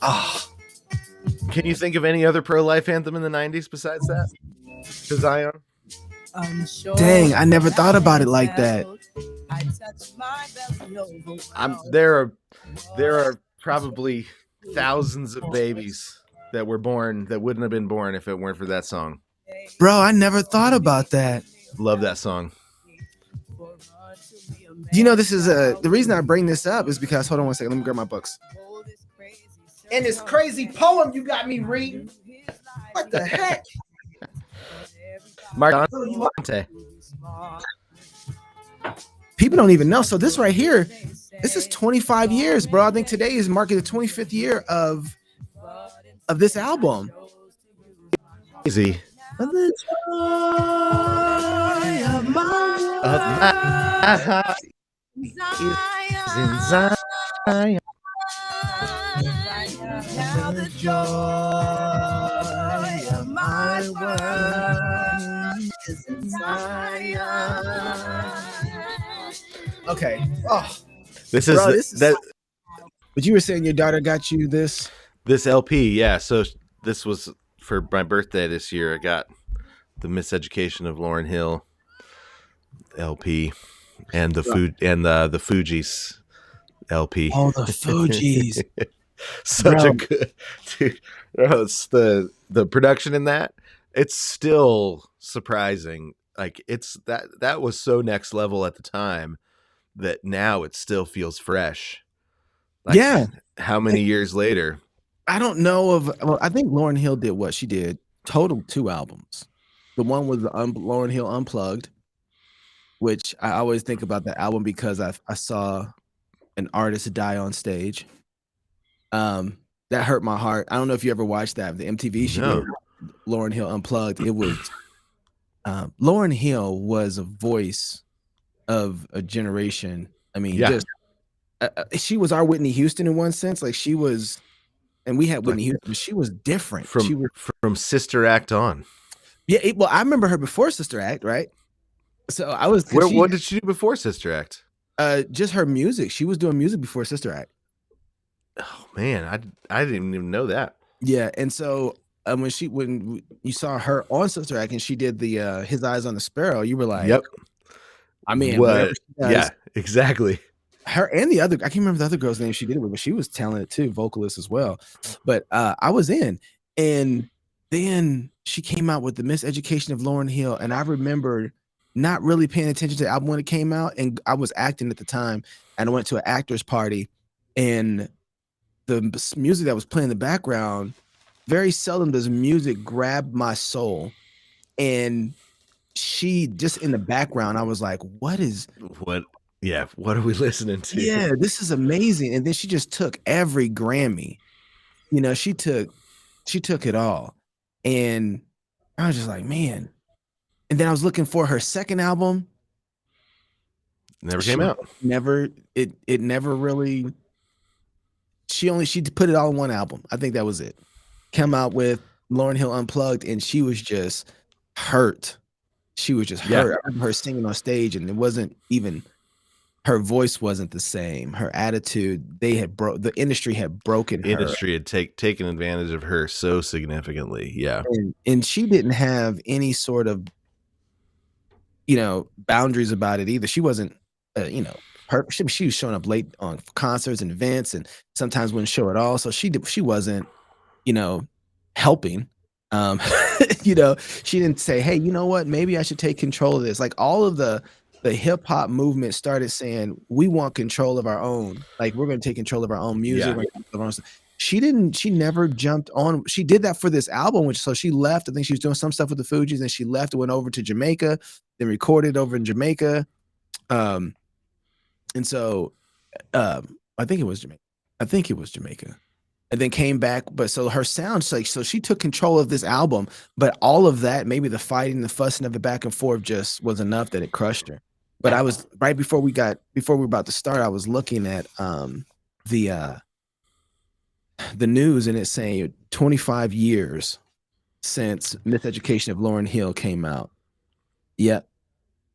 Ah, Can you think of any other pro-life anthem in the 90s besides that? To Zion? dang, I never thought about it like that. There are probably thousands of babies that were born that wouldn't have been born if it weren't for that song. Bro, I never thought about that. Love that song. You know, this is the reason I bring this up is because, hold on one second, let me grab my books. And this crazy poem you got me reading. What the heck? Mark Dante. People don't even know. So this right here, this is 25 years, bro. I think today is marking the 25th year of this album. Easy. The joy of my heart is in Zion. The joy of my world is in Zion. Okay. Oh, this is, bro, that. But you were saying your daughter got you this LP, yeah. So this was for my birthday this year. I got the Miseducation of Lauryn Hill LP and the food and the Fugees LP. Oh, the Fugees. Such a good dude. It's the production in that. It's still surprising. Like it's that was so next level at the time that now it still feels fresh. Like, yeah. How many years later? I don't know of. Well, I think Lauryn Hill did what she did. Total 2 albums. The one was the Lauryn Hill Unplugged, which I always think about that album because I saw an artist die on stage. That hurt my heart. I don't know if you ever watched that. The MTV she did Lauryn Hill Unplugged. It was Lauryn Hill was a voice of a generation. I mean, just she was our Whitney Houston in one sense. Like she was, and we had Whitney Houston, but she was different. From Sister Act on. Yeah, well, I remember her before Sister Act, right? So I was. What did she do before Sister Act? Just her music. She was doing music before Sister Act. Oh man, I didn't even know that. Yeah, and so when you saw her on Sister Act and she did the His Eyes on the Sparrow, you were like, yep. I mean, what? Yeah, exactly. Her and the other, I can't remember the other girl's name she did it with, but she was talented too, vocalist as well. But I was in, and then she came out with the Miseducation of Lauryn Hill, and I remember not really paying attention to the album when it came out, and I was acting at the time, and I went to an actor's party, and the music that was playing in the background, very seldom does music grab my soul, and she just in the background, I was like, what are we listening to? Yeah, this is amazing. And then she just took every Grammy. You know, she took it all. And I was just like, man. And then I was looking for her second album. Never came out. It never really. She put it all in one album. I think that was it. Came out with Lauryn Hill Unplugged, and she was just hurt. She was just hurt. I remember her singing on stage, and it wasn't even, her voice wasn't the same. Her attitude, the industry had broken her. The industry had taken advantage of her so significantly. Yeah. And she didn't have any sort of, boundaries about it either. She wasn't, she was showing up late on concerts and events, and sometimes wouldn't show at all. So she wasn't, helping. She didn't say, hey, you know what, maybe I should take control of this. Like all of the hip hop movement started saying, we want control of our own. Like we're going to take control of our own music. Yeah. She never jumped on. She did that for this album, so she left. I think she was doing some stuff with the Fugees, and she left and went over to Jamaica, then recorded over in Jamaica. And so I think it was Jamaica. And then came back, but so her sound, so she took control of this album, but all of that, maybe the fighting, the fussing of it back and forth just was enough that it crushed her. But I was right before we were about to start, I was looking at the news, and it's saying 25 years since Miseducation of Lauryn Hill came out. Yeah.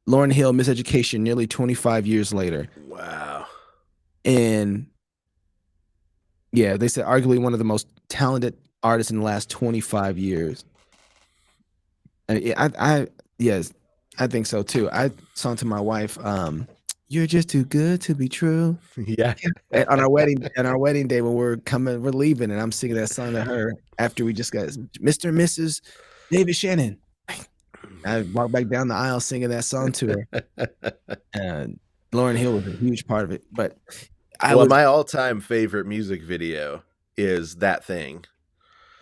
Lauryn Hill, Miseducation, nearly 25 years later. Wow. And Yeah, they said arguably one of the most talented artists in the last 25 years. Yes, I think so too. I sung to my wife, "You're just too good to be true." Yeah. And on our wedding day when we're leaving, and I'm singing that song to her after we just got Mr. and Mrs. David Shannon. I walked back down the aisle singing that song to her, and Lauryn Hill was a huge part of it. But I Well, was my all-time favorite music video is That Thing.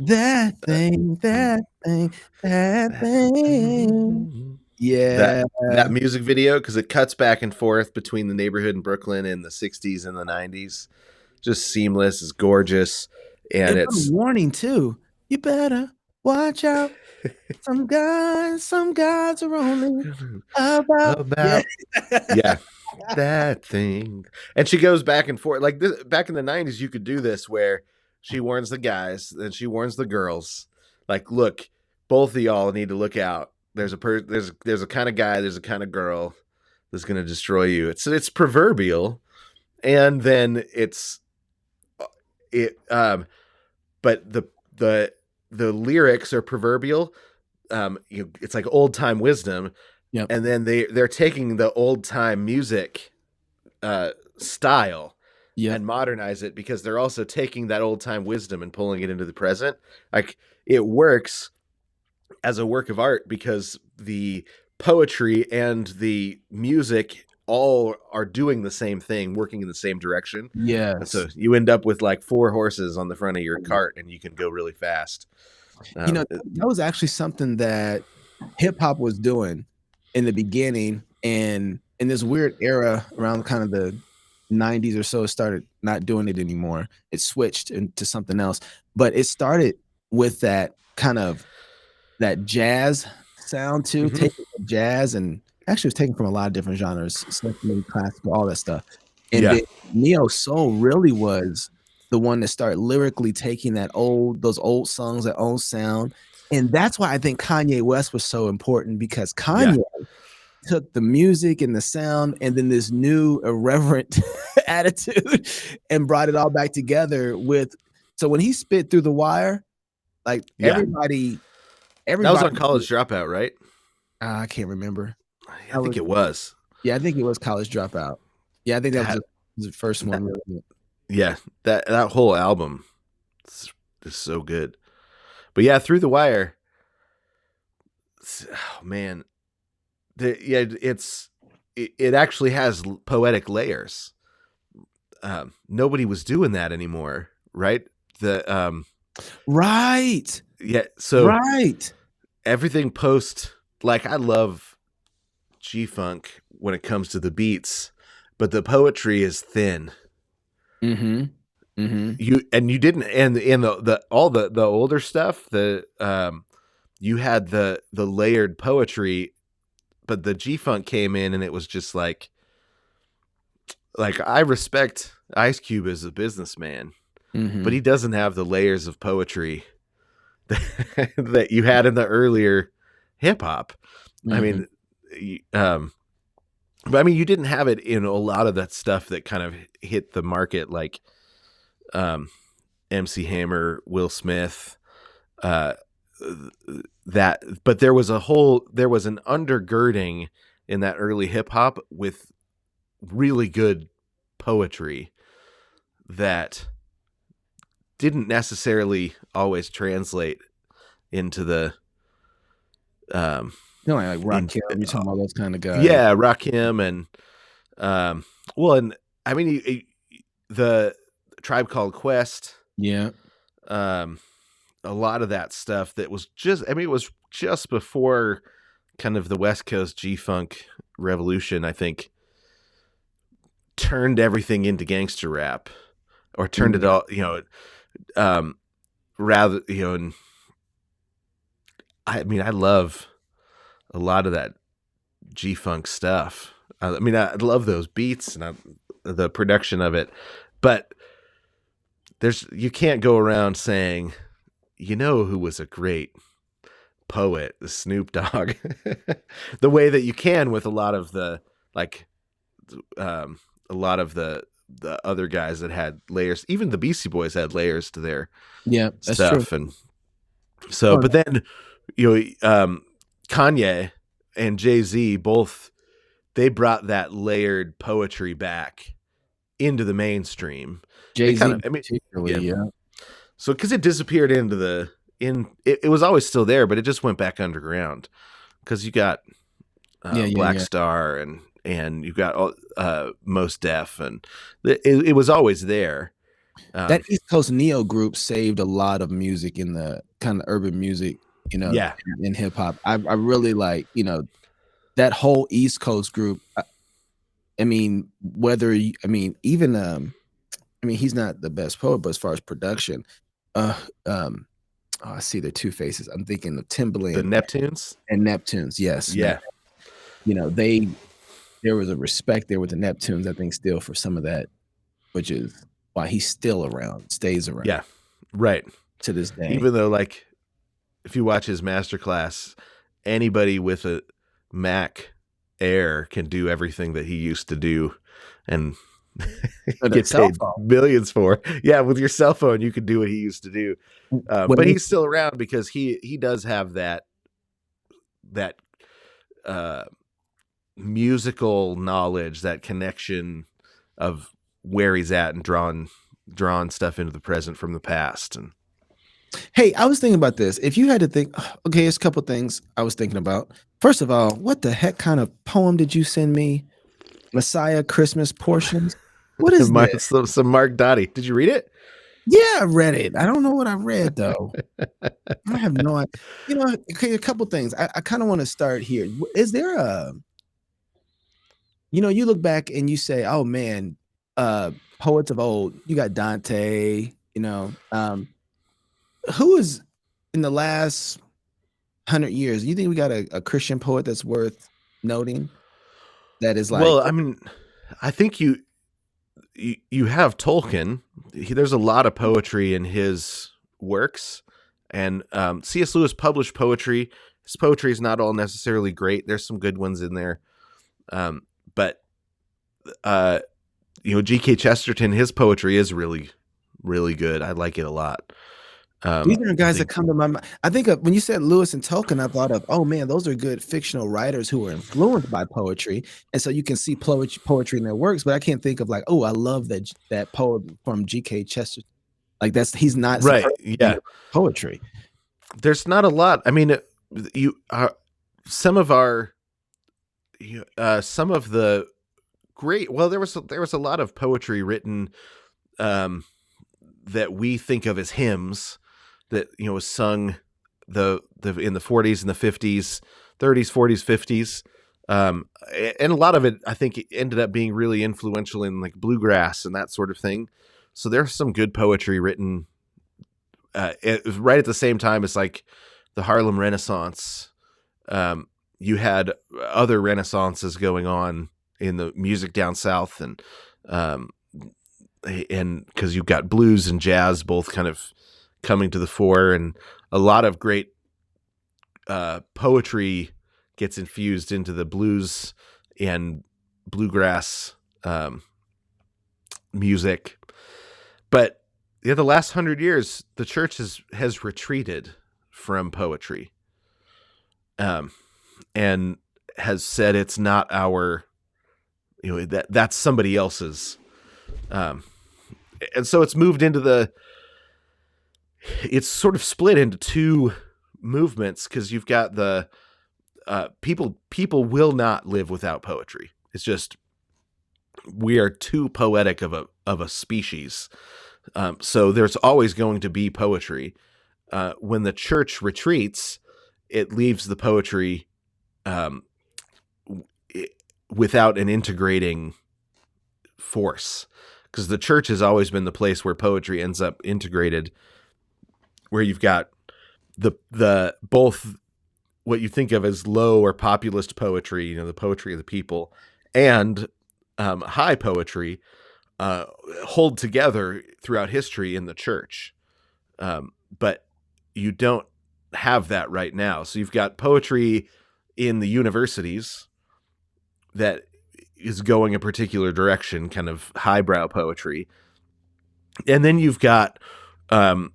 that Uh, thing, mm, that thing, that that thing. thing. That Yeah. that music video, because it cuts back and forth between the neighborhood in Brooklyn in the '60s and the '90s, just seamless. It's gorgeous, It and put a it's warning too. You better watch out. Some guys are only about yeah. about yeah, that thing. And she goes back and forth like this. Back in the '90s, you could do this where she warns the guys, then she warns the girls. Like, look, both of y'all need to look out. There's a kind of guy, there's a kind of girl that's going to destroy you. It's proverbial, and then it but the lyrics are proverbial. It's like old time wisdom, Yep. and then they're taking the old time music style Yep. and modernize it, because they're also taking that old time wisdom and pulling it into the present. Like, it works as a work of art because the poetry and the music all are doing the same thing, working in the same direction. And so Yes. you end up with like four horses on the front of your cart and you can go really fast. You know, Um, that was actually something that hip hop was doing in the beginning, and in this weird era around kind of the 90s or so, it started not doing it anymore. It switched into something else, but it started with that kind of that jazz sound too, mhm. taking jazz and actually it was taken from a lot of different genres, symphony, classical, all that stuff. And Yeah. then neo soul really was the one that started lyrically taking those old songs, that old sound. And that's why I think Kanye West was so important, because Yeah. Kanye took the music and the sound and then this new irreverent attitude and brought it all back together with so when he spit through the wire, like Yeah. That was everybody on College Dropout, right? I can't remember. I I think was it was. yeah, I think it was College Dropout. Yeah, I think that That, was the first that one really. yeah, that whole album is so good. But yeah, Through the Wire, oh man, it actually has poetic layers. Nobody was doing that anymore, right? The Right. Yeah, so Right. everything post, like, I love G Funk when it comes to the beats, but the poetry is thin. Mhm. Mhm. You didn't, and the all the older stuff, you had the layered poetry, but the G Funk came in and it was just like I respect Ice Cube as a businessman, but he Mhm. doesn't have the layers of poetry that you had in the earlier hip hop. I Mhm. mean, but I mean, you didn't have it in a lot of that stuff that kind of hit the market, like um, MC Hammer, Will Smith, uh, that. But there was an undergirding in that early hip hop with really good poetry that didn't necessarily always translate into the um You know, like in Rakim, you're talking about those kind of guys. yeah, Rakim and well, and I mean the Tribe Called Quest, Yeah. um a lot of that stuff that was just, I mean, it was just before kind of the West Coast G-Funk revolution, I think, turned everything into gangster rap, or turned it Yeah. all, um rather, and I mean, I love a lot of that G Funk stuff. I mean, I love those beats and the production of it, but you can't go around saying, who was a great poet, the Snoop Dogg, the way that you can with a lot of the like, a lot of the the other guys that had layers. Even the Beastie Boys had layers to their Yeah, that's true. stuff, and so. Oh, But then Kanye and Jay-Z both, they brought that layered poetry back into the mainstream. It kind Jay-Z of, I mean, particularly, yeah. yeah. So because it disappeared into it was always still there, but it just went back underground because you got Yeah, yeah, Black yeah. Star and you got Most Def, and it was always there. That East Coast neo group saved a lot of music in the kind of urban music, Yeah, in hip hop. I really like, that whole East Coast group. I mean, even he's not the best poet, but as far as production, uh, um, oh, I see the two faces. I'm thinking of the Timbaland Neptunes. and Neptunes. Yes, Yeah, they there was a respect there with the Neptunes. I think still for some of that, which is why he's still around, stays around yeah, right. to this day. Even though, like, if you watch his masterclass, anybody with a Mac Air can do everything that he used to do, and But a get cell paid phone. millions for. Yeah, with your cell phone, you can do what he used to do. When But they he's still around because he does have that uh, musical knowledge, that connection of where he's at, and drawn stuff into the present from the past. And Hey, I was thinking about this. If you had to think, okay, there's a couple things I was thinking about. First of all, what the heck kind of poem did you send me? Messiah Christmas portions? What is this? some Mark Dottie. Did you read it? Yeah, I read it. I don't know what I read though. I have no idea. Okay, a couple things. I kind of want to start here. Is there you look back and you say, oh man, poets of old, you got Dante, who is in the last 100 years, you think we got a Christian poet that's worth noting that is like, Well, I mean, I think you have Tolkien. There's a lot of poetry in his works, and C.S. Lewis published poetry. His poetry is not all necessarily great. There's some good ones in there, but G.K. Chesterton, his poetry is really, really good. I like it a lot. these are I guys that think come to my mind. I think when you said Lewis and Tolkien, I thought of, oh man, those are good fictional writers who were influenced by poetry, and so you can see poetry in their works. But I can't think of like, oh, I love that poem from G.K. Chesterton. Like he's not right, supposed to be yeah. poetry. There's not a lot. I mean, you some of our some of the great. Well, there was a lot of poetry written um, that we think of as hymns that was sung the in the 40s and the 50s, 30s, 40s, 50s. And a lot of it, I think, it ended up being really influential in like bluegrass and that sort of thing. So there's some good poetry written right at the same time as like the Harlem Renaissance. You had other renaissances going on in the music down south, um, and because you've got blues and jazz both kind of coming to the fore, and a lot of great poetry gets infused into the blues and bluegrass music. But the last 100 years, the church has retreated from poetry, and has said it's not our, that's somebody else's, and so it's moved into it's sort of split into two movements, because you've got the people will not live without poetry. It's just we are too poetic of a species. So there's always going to be poetry. When the church retreats, it leaves the poetry without an integrating force, because the church has always been the place where poetry ends up integrated, where you've got the both what you think of as low or populist poetry, the poetry of the people, and high poetry hold together throughout history in the church. But you don't have that right now. So you've got poetry in the universities that is going a particular direction, kind of highbrow poetry. And then you've got um,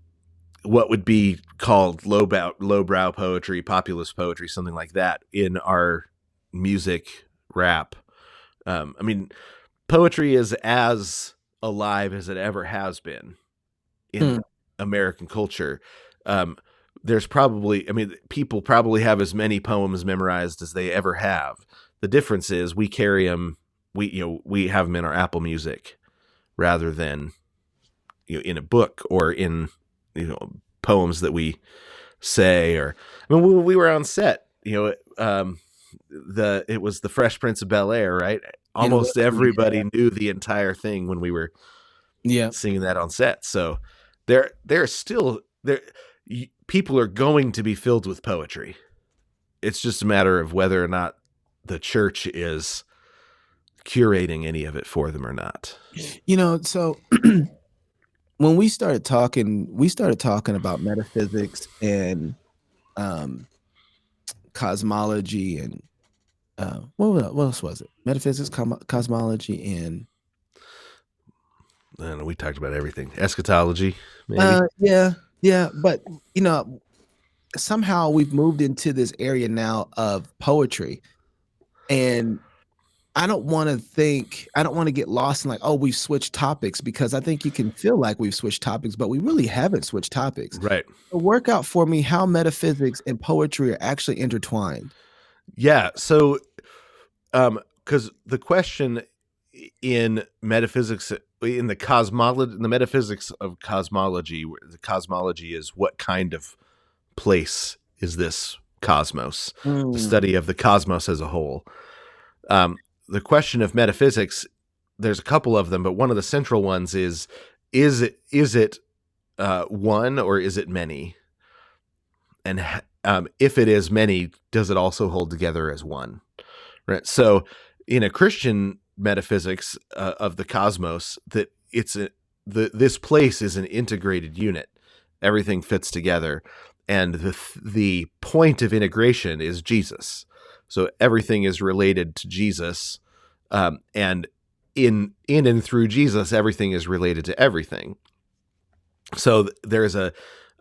what would be called lowbrow poetry, populist poetry, something like that in our music rap. I mean, poetry is as alive as it ever has been in Hmm. American culture. Um, there's probably, I mean, people probably have as many poems memorized as they ever have. The difference is we carry them, we have them in our Apple Music rather than in a book or in poems that we say. Or I mean, when we were on set, it was the Fresh Prince of Bel Air, right? It was, Almost yeah. everybody knew the entire thing when we were Yeah. singing that on set. So there are still there people are going to be filled with poetry. It's just a matter of whether or not the church is curating any of it for them or not. So when we started talking about metaphysics and um, cosmology and what else was it? Metaphysics, cosmology, and I don't know, we talked about everything. Eschatology, maybe. yeah, yeah. But you know, somehow we've moved into this area now of poetry, and I don't want to get lost in like, oh, we've switched topics because I think you can feel like we've switched topics, but we really haven't switched topics. Right. So work out for me how metaphysics and poetry are actually intertwined. Yeah. So because the question in metaphysics, in the metaphysics of cosmology, the cosmology is what kind of place is this cosmos, the Mm. study of the cosmos as a whole. The question of metaphysics, there's a couple of them, but one of the central ones is it one or is it many? And if it is many, does it also hold together as one? Right. So, in a Christian metaphysics of the cosmos, that this place is an integrated unit. Everything fits together, and the point of integration is Jesus. So everything is related to Jesus, and in and through Jesus, everything is related to everything. So there's a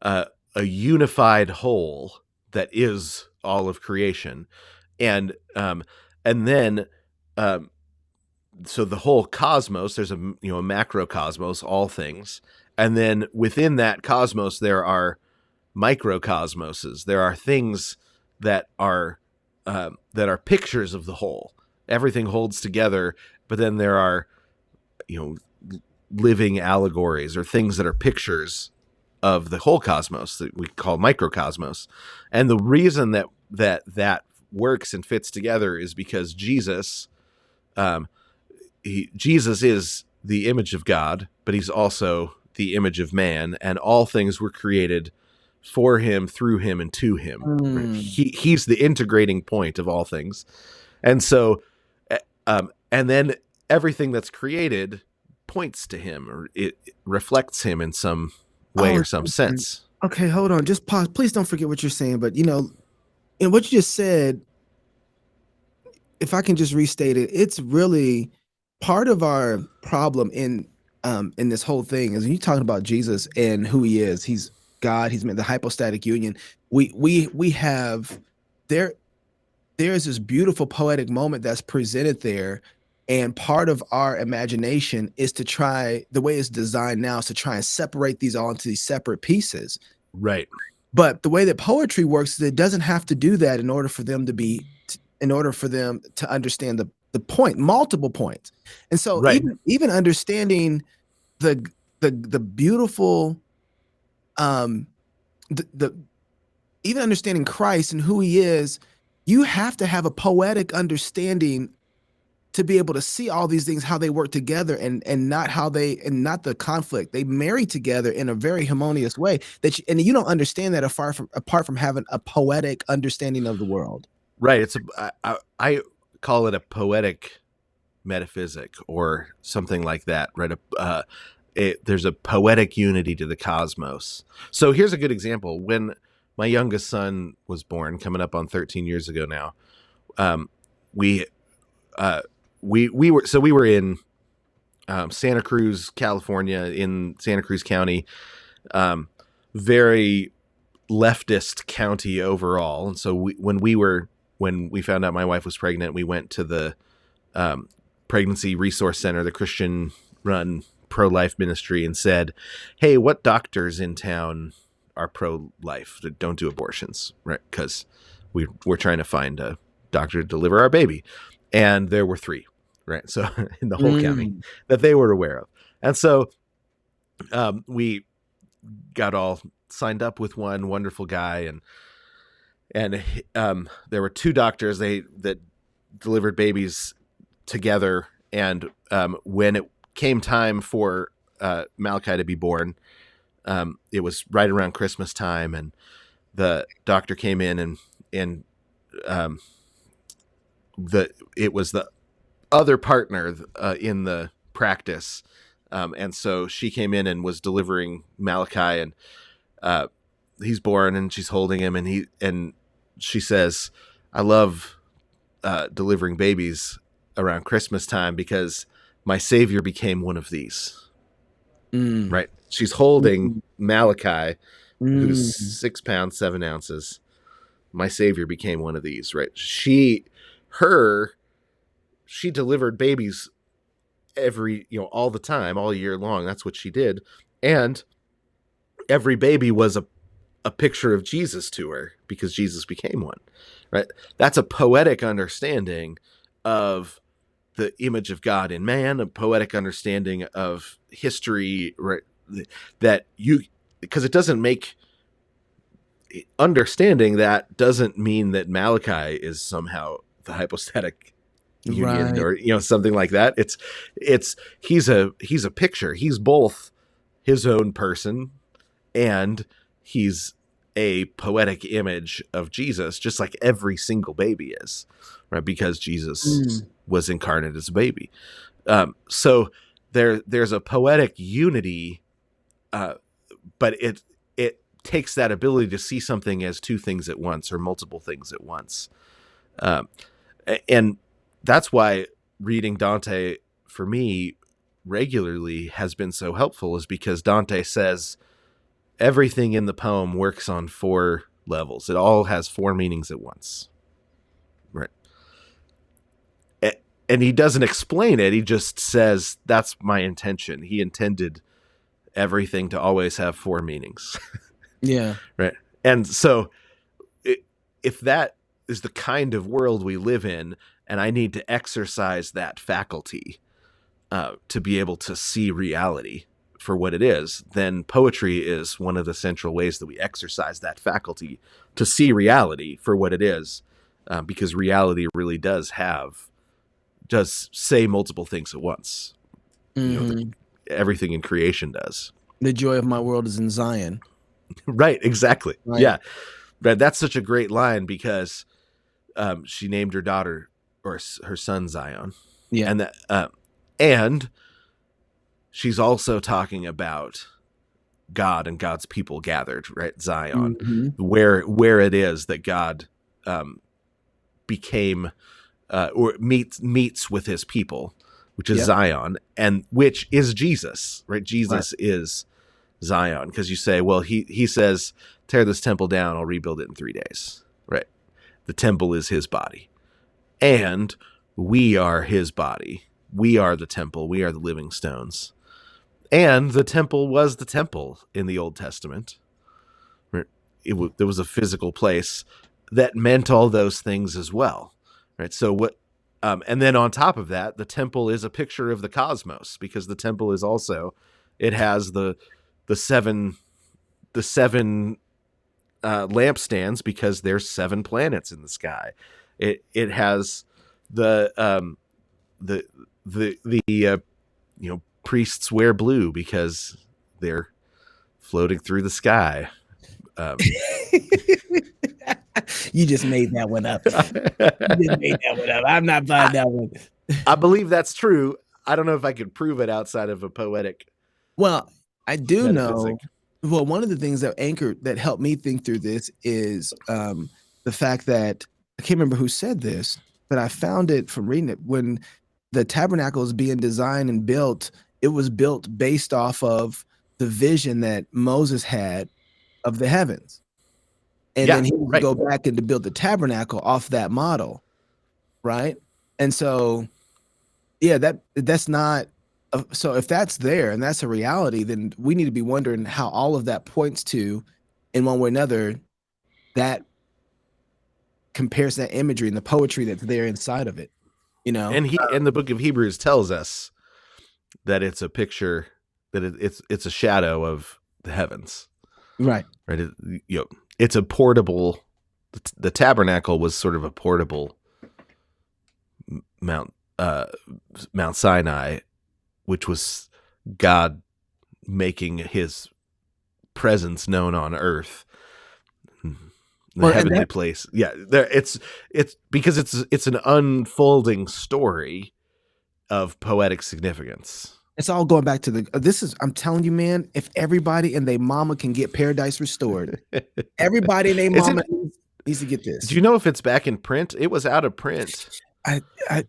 a unified whole that is all of creation, and and then um, so the whole cosmos. There's a macrocosmos, all things, and then within that cosmos there are microcosmoses. There are things that are pictures of the whole. Everything holds together, but then there are you know living allegories or things that are pictures of the whole cosmos that we call microcosmos. And the reason that works and fits together is because um, Jesus is the image of God, but he's also the image of man, and all things were created for him, through him, and to him. Right? Mm. He's the integrating point of all things, and so, and then everything that's created points to him, or it reflects him in some way Oh, or some sense. okay, hold on. Just pause. Please don't forget what you're saying. But in what you just said, if I can just restate it, it's really part of our problem in this whole thing is when you're talking about Jesus and who he is. He's God. He's made the hypostatic union. We have there there's this beautiful poetic moment that's presented there. And part of our imagination is to try the way it's designed now is to try and separate these all into these separate pieces. Right, But the way that poetry works is it doesn't have to do that in order for them to be in order for them to understand the point, multiple points. And so right, even understanding the the beautiful um the even understanding Christ and who he is, you have to have a poetic understanding to be able to see all these things how they work together and not how they and not the conflict they marry together in a very harmonious way and you don't understand that apart from having a poetic understanding of the world. right. I call it a poetic metaphysic or something like that. Right, there's a poetic unity to the cosmos. So here's a good example. When my youngest son was born, coming up on 13 years ago now, we uh, we were in Santa Cruz, California, in Santa Cruz County, um, very leftist county overall. And so when we found out my wife was pregnant, we went to the um, pregnancy resource center, the Christian run pro-life ministry, and said, "Hey, what doctors in town are pro-life that don't do abortions?" Right? Because we're trying to find a doctor to deliver our baby, and there were three, right? So in the whole county Mm. that they were aware of, and so we got all signed up with one wonderful guy, and there were two doctors that delivered babies together, and when it came time for Malachi to be born, it was right around Christmas time, and the doctor came in, and um, it was the other partner in the practice, and so she came in and was delivering Malachi, and uh, he's born, and she's holding him, and she says, "I love delivering babies around Christmas time because my Savior became one of these." Mm. Right? She's holding Mm. Malachi, who's Mm. 6 pounds 7 ounces. My Savior became one of these. Right? She delivered babies all the time, all year long. That's what she did, and every baby was a picture of Jesus to her because Jesus became one. Right? That's a poetic understanding of the image of God in man, a poetic understanding of history, right? That you, because it doesn't make, understanding that doesn't mean that Malachi is somehow the hypostatic union, Right. or something like that. It's he's a picture. He's both his own person, and he's a poetic image of Jesus, just like every single baby is, right? Because Jesus Mm. was incarnate as a baby. So there's a poetic unity, uh, but it takes that ability to see something as two things at once or multiple things at once, um, and that's why reading Dante for me regularly has been so helpful, is because Dante says everything in the poem works on four levels. It all has four meanings at once, right? And he doesn't explain it. He just says, that's my intention. He intended everything to always have four meanings. Yeah. Right? And so if that is the kind of world we live in, and I need to exercise that faculty to be able to see reality for what it is, then poetry is one of the central ways that we exercise that faculty to see reality for what it is, because reality really does say multiple things at once. Mm-hmm. Everything in creation does. The joy of my world is in Zion. Right, exactly. Right. Yeah, right. That's such a great line because she named her daughter, or her son, Zion, Yeah. and and she's also talking about God and God's people gathered, right? Zion, Mm-hmm. where it is that God became or meets with his people, which is Yep. Zion, and which is Jesus, right? Right. Jesus is Zion, because you say, well, he says, tear this temple down, I'll rebuild it in 3 days, right? The temple is his body, and we are his body. We are the temple. We are the living stones. And the temple was the temple in the Old Testament. There was a physical place that meant all those things as well, right? So what? And then on top of that, the temple is a picture of the cosmos, because the temple is also, it has the seven lampstands, because there's 7 planets in the sky. It has the priests wear blue because they're floating through the sky. You just made that one up. You just made that one up. I'm not buying that one. I believe that's true. I don't know if I could prove it outside of a poetic Well, I do metaphysic. know. Well, one of the things that helped me think through this is the fact that I can't remember who said this, but I found it from reading it when the tabernacle is being designed and built, it was built based off of the vision that Moses had of the heavens. And Yeah, then he would right. go back and to build the tabernacle off that model, right? And so, yeah, that's not so if that's there and that's a reality, then we need to be wondering how all of that points to, in one way or another, that compares that imagery and the poetry that's there inside of it, you know? And the book of Hebrews tells us that it's a picture, that it's a shadow of the heavens, Right. right? It's a portable. The tabernacle was sort of a portable Mount uh, Mount Sinai, which was God making His presence known on earth, the Well, and heavenly that place. Yeah, there. It's because it's an unfolding story of poetic significance. it's all going back to the this is I'm telling you, man, if everybody and their mama can get paradise restored, everybody and their Is mama it? needs to get Do this. you know if it's back in print? It was out of print.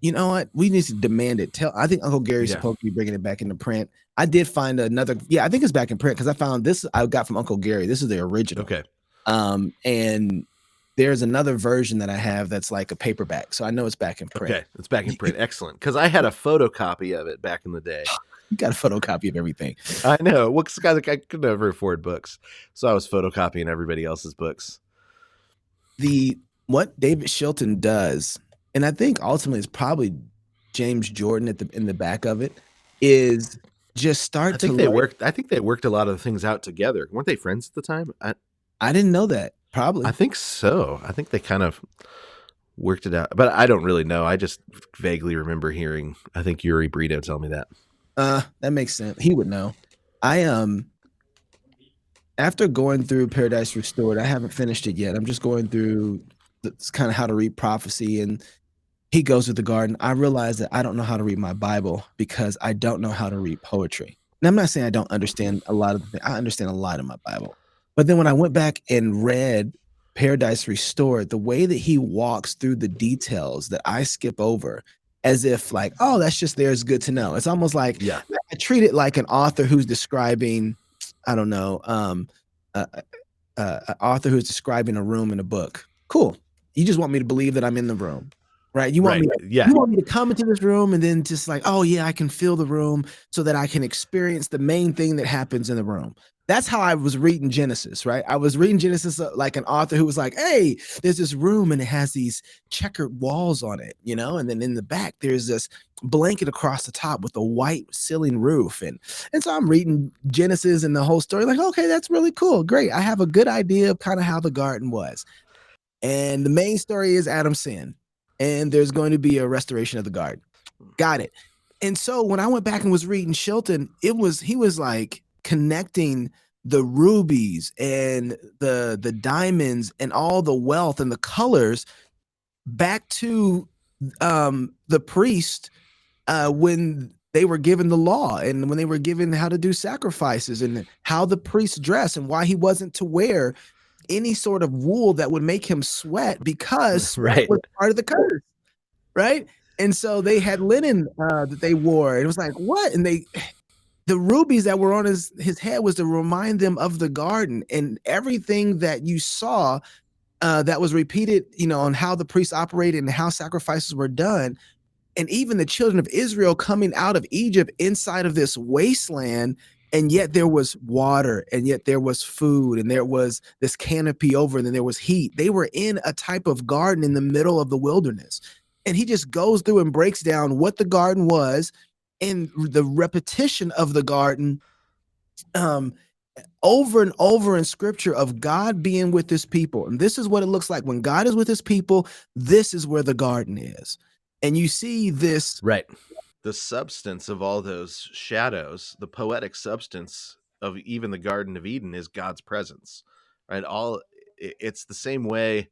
You know what? We need to demand it. I think Uncle Gary's Yeah. supposed to be bringing it back into print. I did find another. Yeah, I think it's back in print because I found this. I got from Uncle Gary. This is the original. Okay. And there's another version that I have that's like a paperback. So I know it's back in print. Okay. It's back in You, print. Excellent. Because I had a photocopy of it back in the day. you got a photocopy of everything. I know. Well, guys, I could never afford books, so I was photocopying everybody else's books. The what David Shilton does, and I think ultimately it's probably James Jordan at the in the back of it, is just I start to think they like. worked. I think they worked a lot of the things out together. Weren't they friends at the time? I didn't know that. I Probably. think so. I think they kind of worked it out, but I don't really know. I just vaguely remember hearing. I think Yuri Brito tell me that. That makes sense. He would know. I after going through Paradise Restored, I haven't finished it yet. I'm just going through kind of how to read prophecy, and he goes to the garden. I realized that I don't know how to read my Bible because I don't know how to read poetry. And I'm not saying I don't understand a lot of I understand a lot of my Bible. But then when I went back and read Paradise Restored, the way that he walks through the details that I skip over as if like, oh, that's just there is good to know. It's almost like Yeah. I treat it like an author who's describing, I don't know, uh, an author who's describing a room in a book. Cool. You just want me to believe that I'm in the room, right? Right. Yeah. You want me to come into this room and then just like, oh yeah, I can feel the room so that I can experience the main thing that happens in the room. That's how I was reading Genesis, right? I was reading Genesis like an author who was like, hey, there's this room and it has these checkered walls on it, you know, and then in the back there's this blanket across the top with a white ceiling roof, and so I'm reading Genesis and the whole story, like, okay, that's really cool, great. I have a good idea of kind of how the garden was, and the main story is Adam sin, and there's going to be a restoration of the garden. Got it. And so when I went back and was reading Shilton, he was like connecting the rubies and the diamonds and all the wealth and the colors back to the priest when they were given the law and when they were given how to do sacrifices and how the priest dressed and why he wasn't to wear any sort of wool that would make him sweat because sweat Right. was part of the curse, right? And so they had linen that they wore. And it was like, what? And the rubies that were on his head was to remind them of the garden and everything that you saw that was repeated, you know, on how the priests operated and how sacrifices were done, and even the children of Israel coming out of Egypt inside of this wasteland, and yet there was water, and yet there was food, and there was this canopy over, and then there was heat. They were in a type of garden in the middle of the wilderness. And he just goes through and breaks down what the garden was and the repetition of the garden um, over and over in scripture of God being with his people. And this is what it looks like when God is with his people. This is where the garden is. And you see this. Right. The substance of all those shadows, the poetic substance of even the Garden of Eden, is God's presence. Right. It's the same way,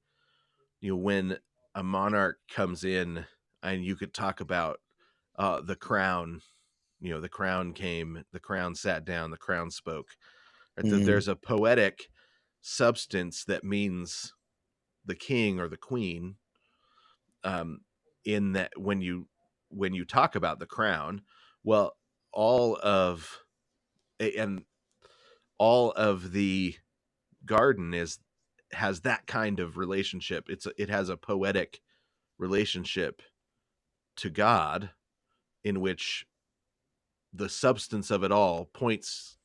when a monarch comes in, and you could talk about the crown. The crown came, the crown sat down, the crown spoke. Right? That Mm, there's a poetic substance that means the king or the queen, in that when you when you talk about the crown, well, all of and all of the garden is has that kind of relationship. It has a poetic relationship to God, in which the substance of it all points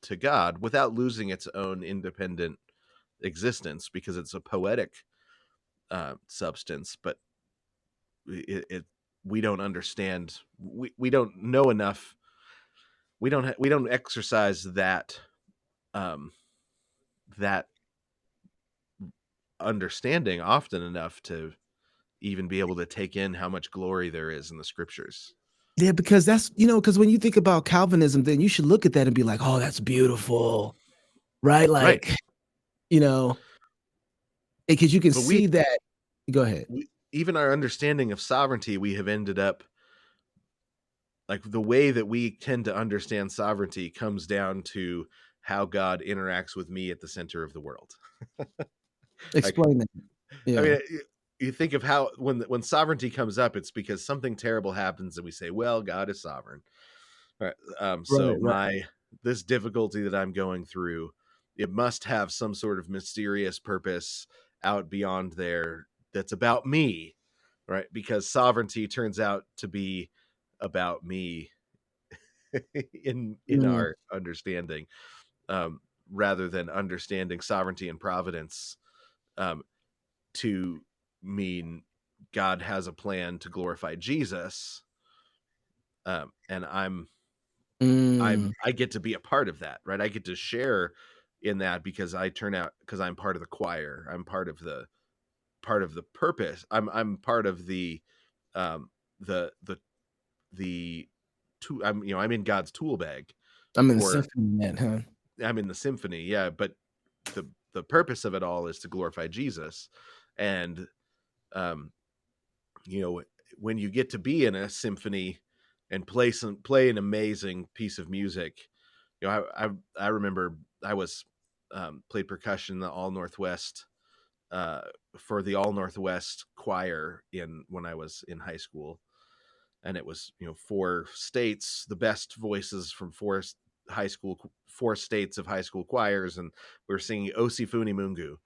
to God without losing its own independent existence, because it's a poetic substance. But it we don't understand. We don't know enough. We don't exercise um, that understanding often enough to even be able to take in how much glory there is in the scriptures. Yeah, because that's, because when you think about Calvinism, then you should look at that and be like, oh, that's beautiful, right? Right. Like, you know, because you can But see that. Go ahead. even our understanding of sovereignty, we have ended up, like, the way that we tend to understand sovereignty comes down to how God interacts with me at the center of the world. Like, Explain that. I Yeah. mean, you think of how when sovereignty comes up, it's because something terrible happens, and we say, "Well, God is sovereign." All right. So Right, right. this difficulty that I'm going through, it must have some sort of mysterious purpose out beyond there that's about me, right? Because sovereignty turns out to be about me in Mm, our understanding, um, rather than understanding sovereignty and providence um, to mean God has a plan to glorify Jesus, and mm, I get to be a part of that, right? I get to share in that because I'm part of the choir. I'm part of the purpose. I'm part of um the the the I'm I'm in God's tool bag I'm in the for symphony, man, huh? I'm in the symphony, yeah, but the purpose of it all is to glorify Jesus. And um you know, when you get to be in a symphony and play an amazing piece of music, I remember I was played percussion in the All Northwest uh, for the All Northwest choir in when I was in high school, and it was, four states, the best voices from four states of high school choirs, and we were singing Osifuni Mungu,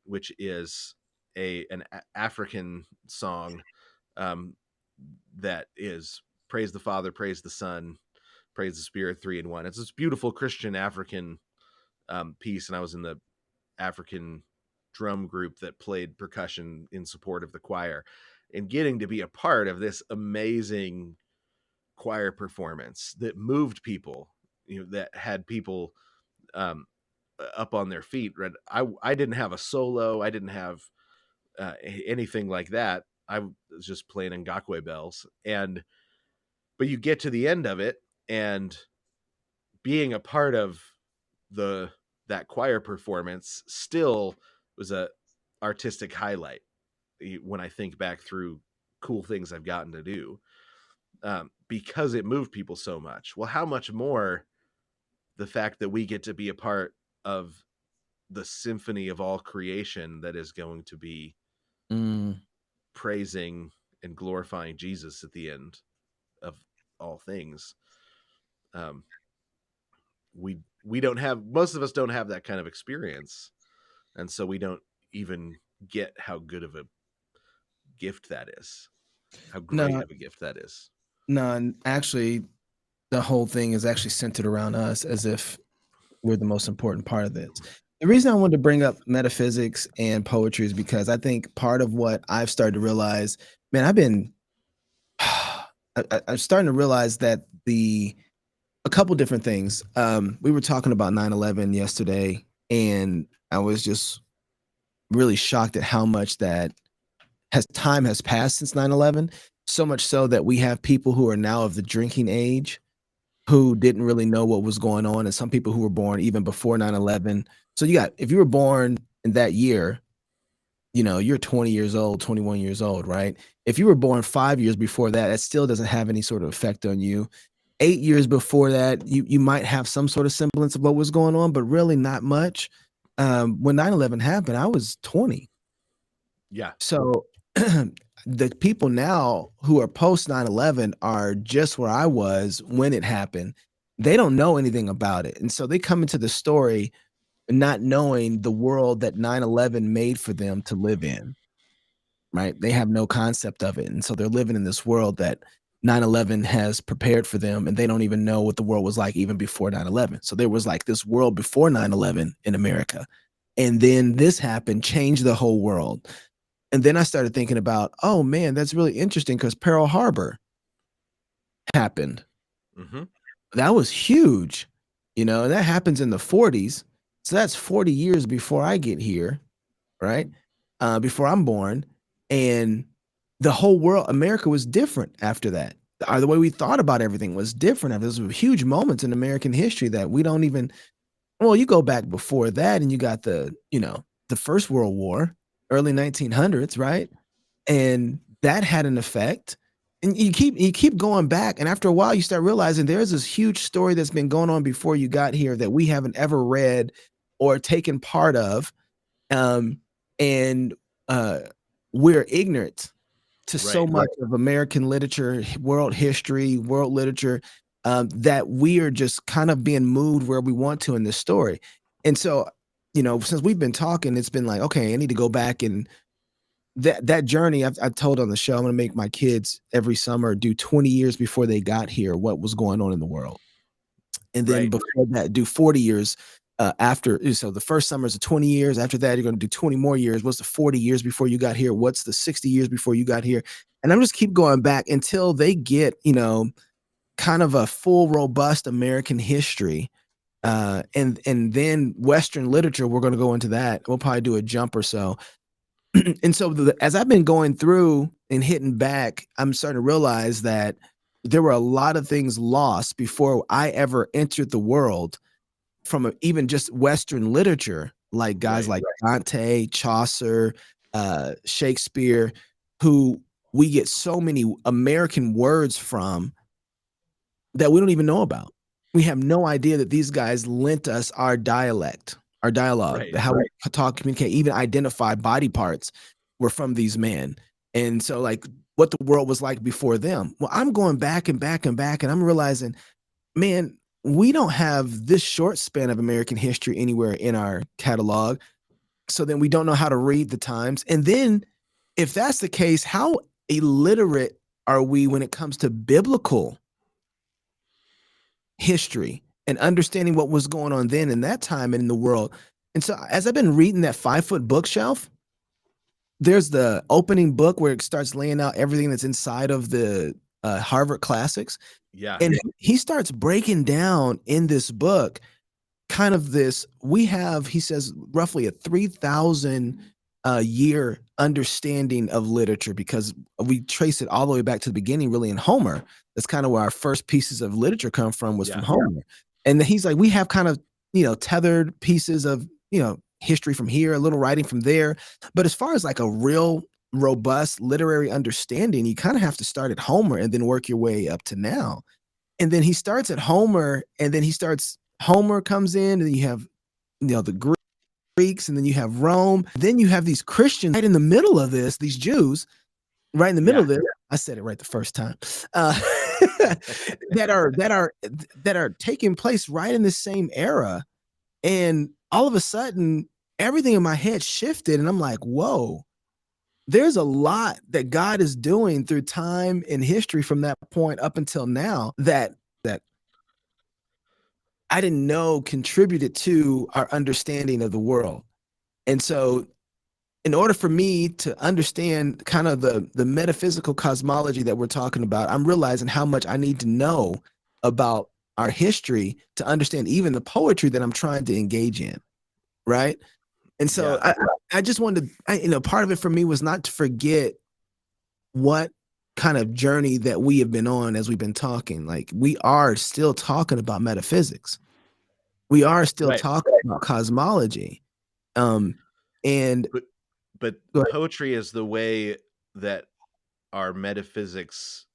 which is an African song, um, that is praise the Father, praise the Son, praise the Spirit, three in one. It's this beautiful Christian African piece, and I was in the African drum group that played percussion in support of the choir, and getting to be a part of this amazing choir performance that moved people, that had people um, up on their feet. Right? I didn't have a solo. I didn't have anything like that. I was just playing ngakwe bells, but you get to the end of it, and being a part of the that choir performance still was a artistic highlight when I think back through cool things I've gotten to do, because it moved people so much. Well, how much more the fact that we get to be a part of the symphony of all creation that is going to be Mm. praising and glorifying Jesus at the end of all things. Um, we don't have Most of us don't have that kind of experience, and so we don't even get how good of a gift that is, how great No, of a gift that is. no, and actually, the whole thing is actually centered around us as if we're the most important part of this. The reason I wanted to bring up metaphysics and poetry is because I think part of what I've started to realize, man, I'm starting to realize that a couple different things. We were talking about 9/11 yesterday, and I was just really shocked at how much that time has passed since 9/11. So much so that we have people who are now of the drinking age who didn't really know what was going on, and some people who were born even before 9/11. So if you were born in that year, you're 20 years old, 21 years old, right? If you were born 5 years before that, that still doesn't have any sort of effect on you. 8 years before that, you might have some sort of semblance of what was going on, but really not much. When 9/11 happened, I was 20. Yeah. So the people now who are post 9/11 are just where I was when it happened. They don't know anything about it. And so they come into the story not knowing the world that 9/11 made for them to live in, right? They have no concept of it. And so they're living in this world that 9/11 has prepared for them, and they don't even know what the world was like even before 9/11. So there was like this world before 9/11 in America. And then this happened, changed the whole world. And then I started thinking about, oh man, that's really interesting because Pearl Harbor happened. Mm-hmm. That was huge, and that happens in the 40s. So that's 40 years before I get here, right? Before I'm born. And the whole world, America was different after that. The way we thought about everything was different. There's huge moments in American history that we don't even, well, you go back before that and you got the First World War, early 1900s, right? And that had an effect. And you keep going back, and after a while, you start realizing there's this huge story that's been going on before you got here that we haven't ever read or taken part of, and uh, we're ignorant to so Right. much of American literature, world history, world literature, that we are just kind of being moved where we want to in this story. And so, since we've been talking, it's been like, okay, I need to go back and that journey I've told on the show. I'm going to make my kids every summer do 20 years before they got here what was going on in the world, and then Right. before that do 40 years after. So the first summer is 20 years. After that, you're going to do 20 more years. What's the 40 years before you got here? What's the 60 years before you got here? And I'm just keep going back until they get kind of a full robust American history. And then Western literature, we're going to go into that. We'll probably do a jump or so. And so as I've been going through and hitting back, I'm starting to realize that there were a lot of things lost before I ever entered the world from even just Western literature, like guys Right. like Dante, Chaucer, Shakespeare, who we get so many American words from that we don't even know about. We have no idea that these guys lent us our dialect, our dialogue, Right. how we talk, communicate, even identify body parts were from these men. And so, like, what the world was like before them. Well, I'm going back and back and back, and I'm realizing, man, we don't have this short span of American history anywhere in our catalog. So then we don't know how to read the times. And then, if that's the case, how illiterate are we when it comes to biblical history and understanding what was going on then in that time and in the world? And so as I've been reading that 5-foot bookshelf, there's the opening book where it starts laying out everything that's inside of the Harvard classics. Yeah. And he starts breaking down in this book kind of this, we have, he says, roughly a 3,000 year understanding of literature, because we trace it all the way back to the beginning, really in Homer. That's kind of where our first pieces of literature come from, was from Yeah. Homer. And then he's like, we have kind of, tethered pieces of, history from here, a little writing from there. But as far as like a real robust literary understanding, you kind of have to start at Homer and then work your way up to now. And then he starts at Homer, and then Homer comes in, and then you have, the Greeks, and then you have Rome. Then you have these Christians right in the middle of this, these Jews right in the middle Yeah. of this. I said it right the first time. Uh, that are taking place right in the same era. And all of a sudden, everything in my head shifted, and I'm like, whoa, there's a lot that God is doing through time and history from that point up until now that I didn't know contributed to our understanding of the world. And so, in order for me to understand kind of the metaphysical cosmology that we're talking about, I'm realizing how much I need to know about our history to understand even the poetry that I'm trying to engage in, right? And so Yeah. I just wanted to, part of it for me was not to forget what kind of journey that we have been on as we've been talking. Like, we are still talking about metaphysics. We are still Right. talking about cosmology. Um, and But but go ahead. poetry is the way that our metaphysics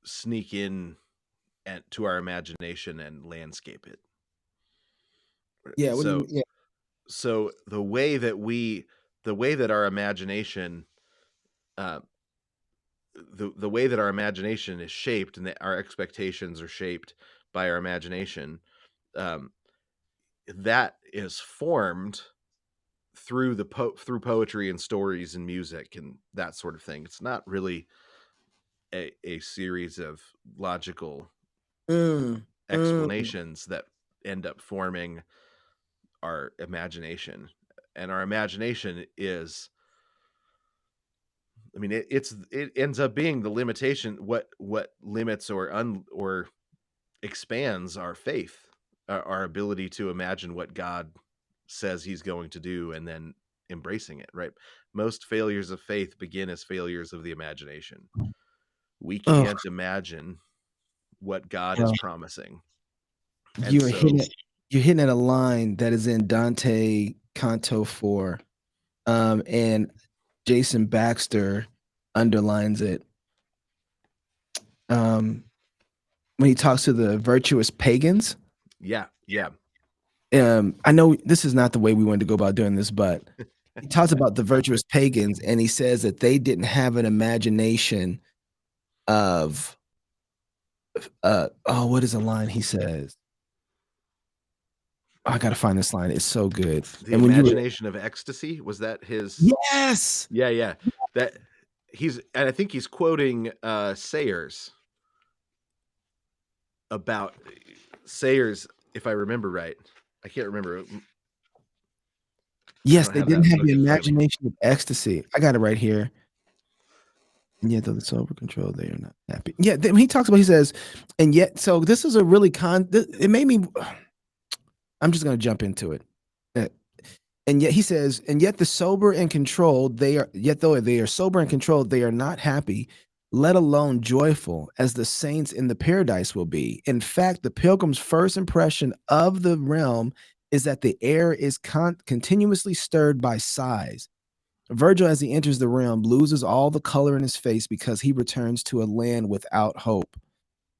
sneak in to our imagination and landscape it. Yeah, what do So you, yeah, so the way that our imagination uh, the way that our imagination is shaped and that our expectations are shaped by our imagination, um, that is formed through through poetry and stories and music and that sort of thing. It's not really a series of logical Mm, mm. explanations that end up forming our imagination. And our imagination is, I mean, it ends up being the limitation, what limits or expands our faith, our ability to imagine what God says He's going to do, and then embracing it. Right? Most failures of faith begin as failures of the imagination. We Oh, can't imagine what God is yeah. promising, and You're hitting so it. You're hitting at a line that is in Dante Canto 4, and Jason Baxter underlines it. Um, when he talks to the virtuous pagans. yeah, yeah, I know this is not the way we wanted to go about doing this, but he talks about the virtuous pagans, and he says that they didn't have an imagination of, oh, what is the line he says? Oh, I gotta find this line. It's so good. the And when you were, imagination of ecstasy, was that his? yes, Yeah, yeah. That he's, and I think he's quoting Sayers about Sayers, if I remember right. I can't remember. I yes, don't they have didn't that have book the in front of me. imagination of ecstasy. I got it right here. And yet, though the sober control, they are not happy. Yeah, when he talks about, he says, and yet, so this is a really it made me. I'm just gonna jump into it. Uh, And yet he says, and yet the sober and controlled, they are yet though they are sober and controlled, they are not happy, let alone joyful, as the saints in the paradise will be. In fact, the pilgrim's first impression of the realm is that the air is continuously stirred by sighs. Virgil, as he enters the realm, loses all the color in his face because he returns to a land without hope.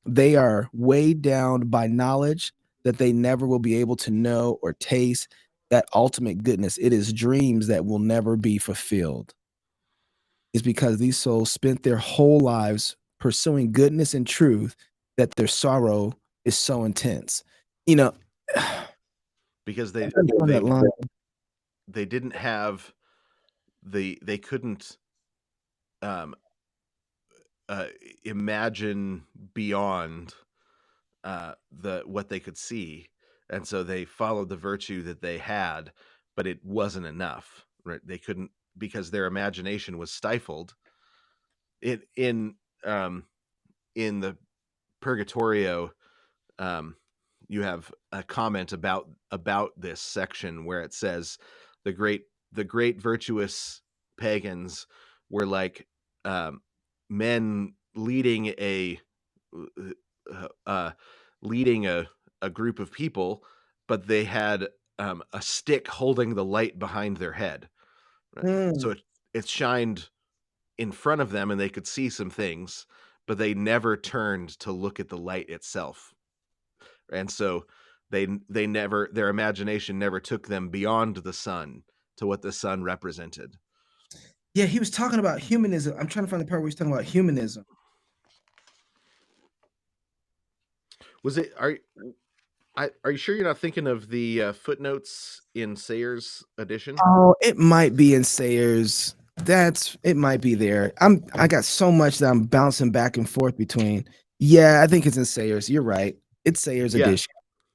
They are weighed down by knowledge that they never will be able to know or taste that ultimate goodness. It is dreams that will never be fulfilled. It's because these souls spent their whole lives pursuing goodness and truth that their sorrow is so intense. You know, Because on that line. they didn't have they couldn't um uh imagine beyond the what they could see, and so they followed the virtue that they had, but it wasn't enough, right? They couldn't, because their imagination was stifled in um in the Purgatorio. um you have a comment about this section where it says the great virtuous pagans were like, um men leading uh, uh, leading a group of people, but they had a stick holding the light behind their head. Right? So Mm. it shined in front of them and they could see some things, but they never turned to look at the light itself. And so they never, their imagination never took them beyond the sun to what the sun represented. Yeah, he was talking about humanism. I'm trying to find the part where he's talking about humanism. Was it are you sure you're not thinking of the footnotes in Sayers' edition? Oh, it might be in Sayers. It might be there. I got so much that I'm bouncing back and forth between. Yeah, I think it's in Sayers. You're right. It's Sayers Yeah, edition.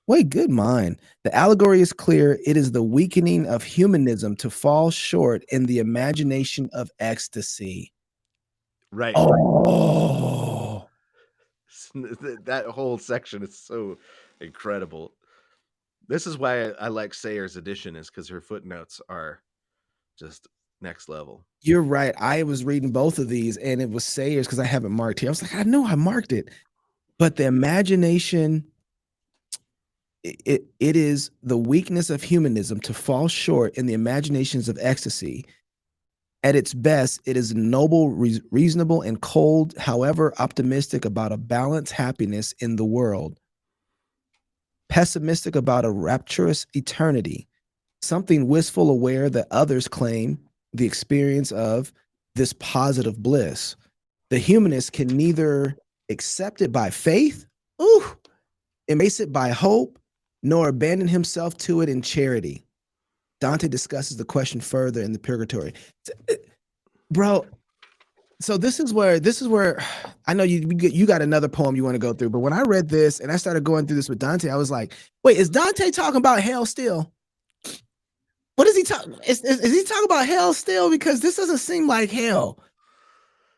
Wait, good mind. The allegory is clear. It is the weakening of humanism to fall short in the imagination of ecstasy. right. Oh, That whole section is so incredible. This is why I like Sayers' edition, is because her footnotes are just next level. you're right. I was reading both of these and it was Sayers because I haven't marked here. I was like, I know I marked it. But the imagination, it is the weakness of humanism to fall short in the imaginations of ecstasy. At its best, it is noble, reasonable, and cold, however optimistic about a balanced happiness in the world, pessimistic about a rapturous eternity, something wistful, aware that others claim the experience of this positive bliss. The humanist can neither accept it by faith, ooh, embrace it by hope, nor abandon himself to it in charity. Dante discusses the question further in the Purgatory. Bro, so this is where I know you got another poem you want to go through, but when I read this and I started going through this with Dante, I was like, wait, is Dante talking about hell still? What is he talking? Is he talking about hell still? Because this doesn't seem like hell.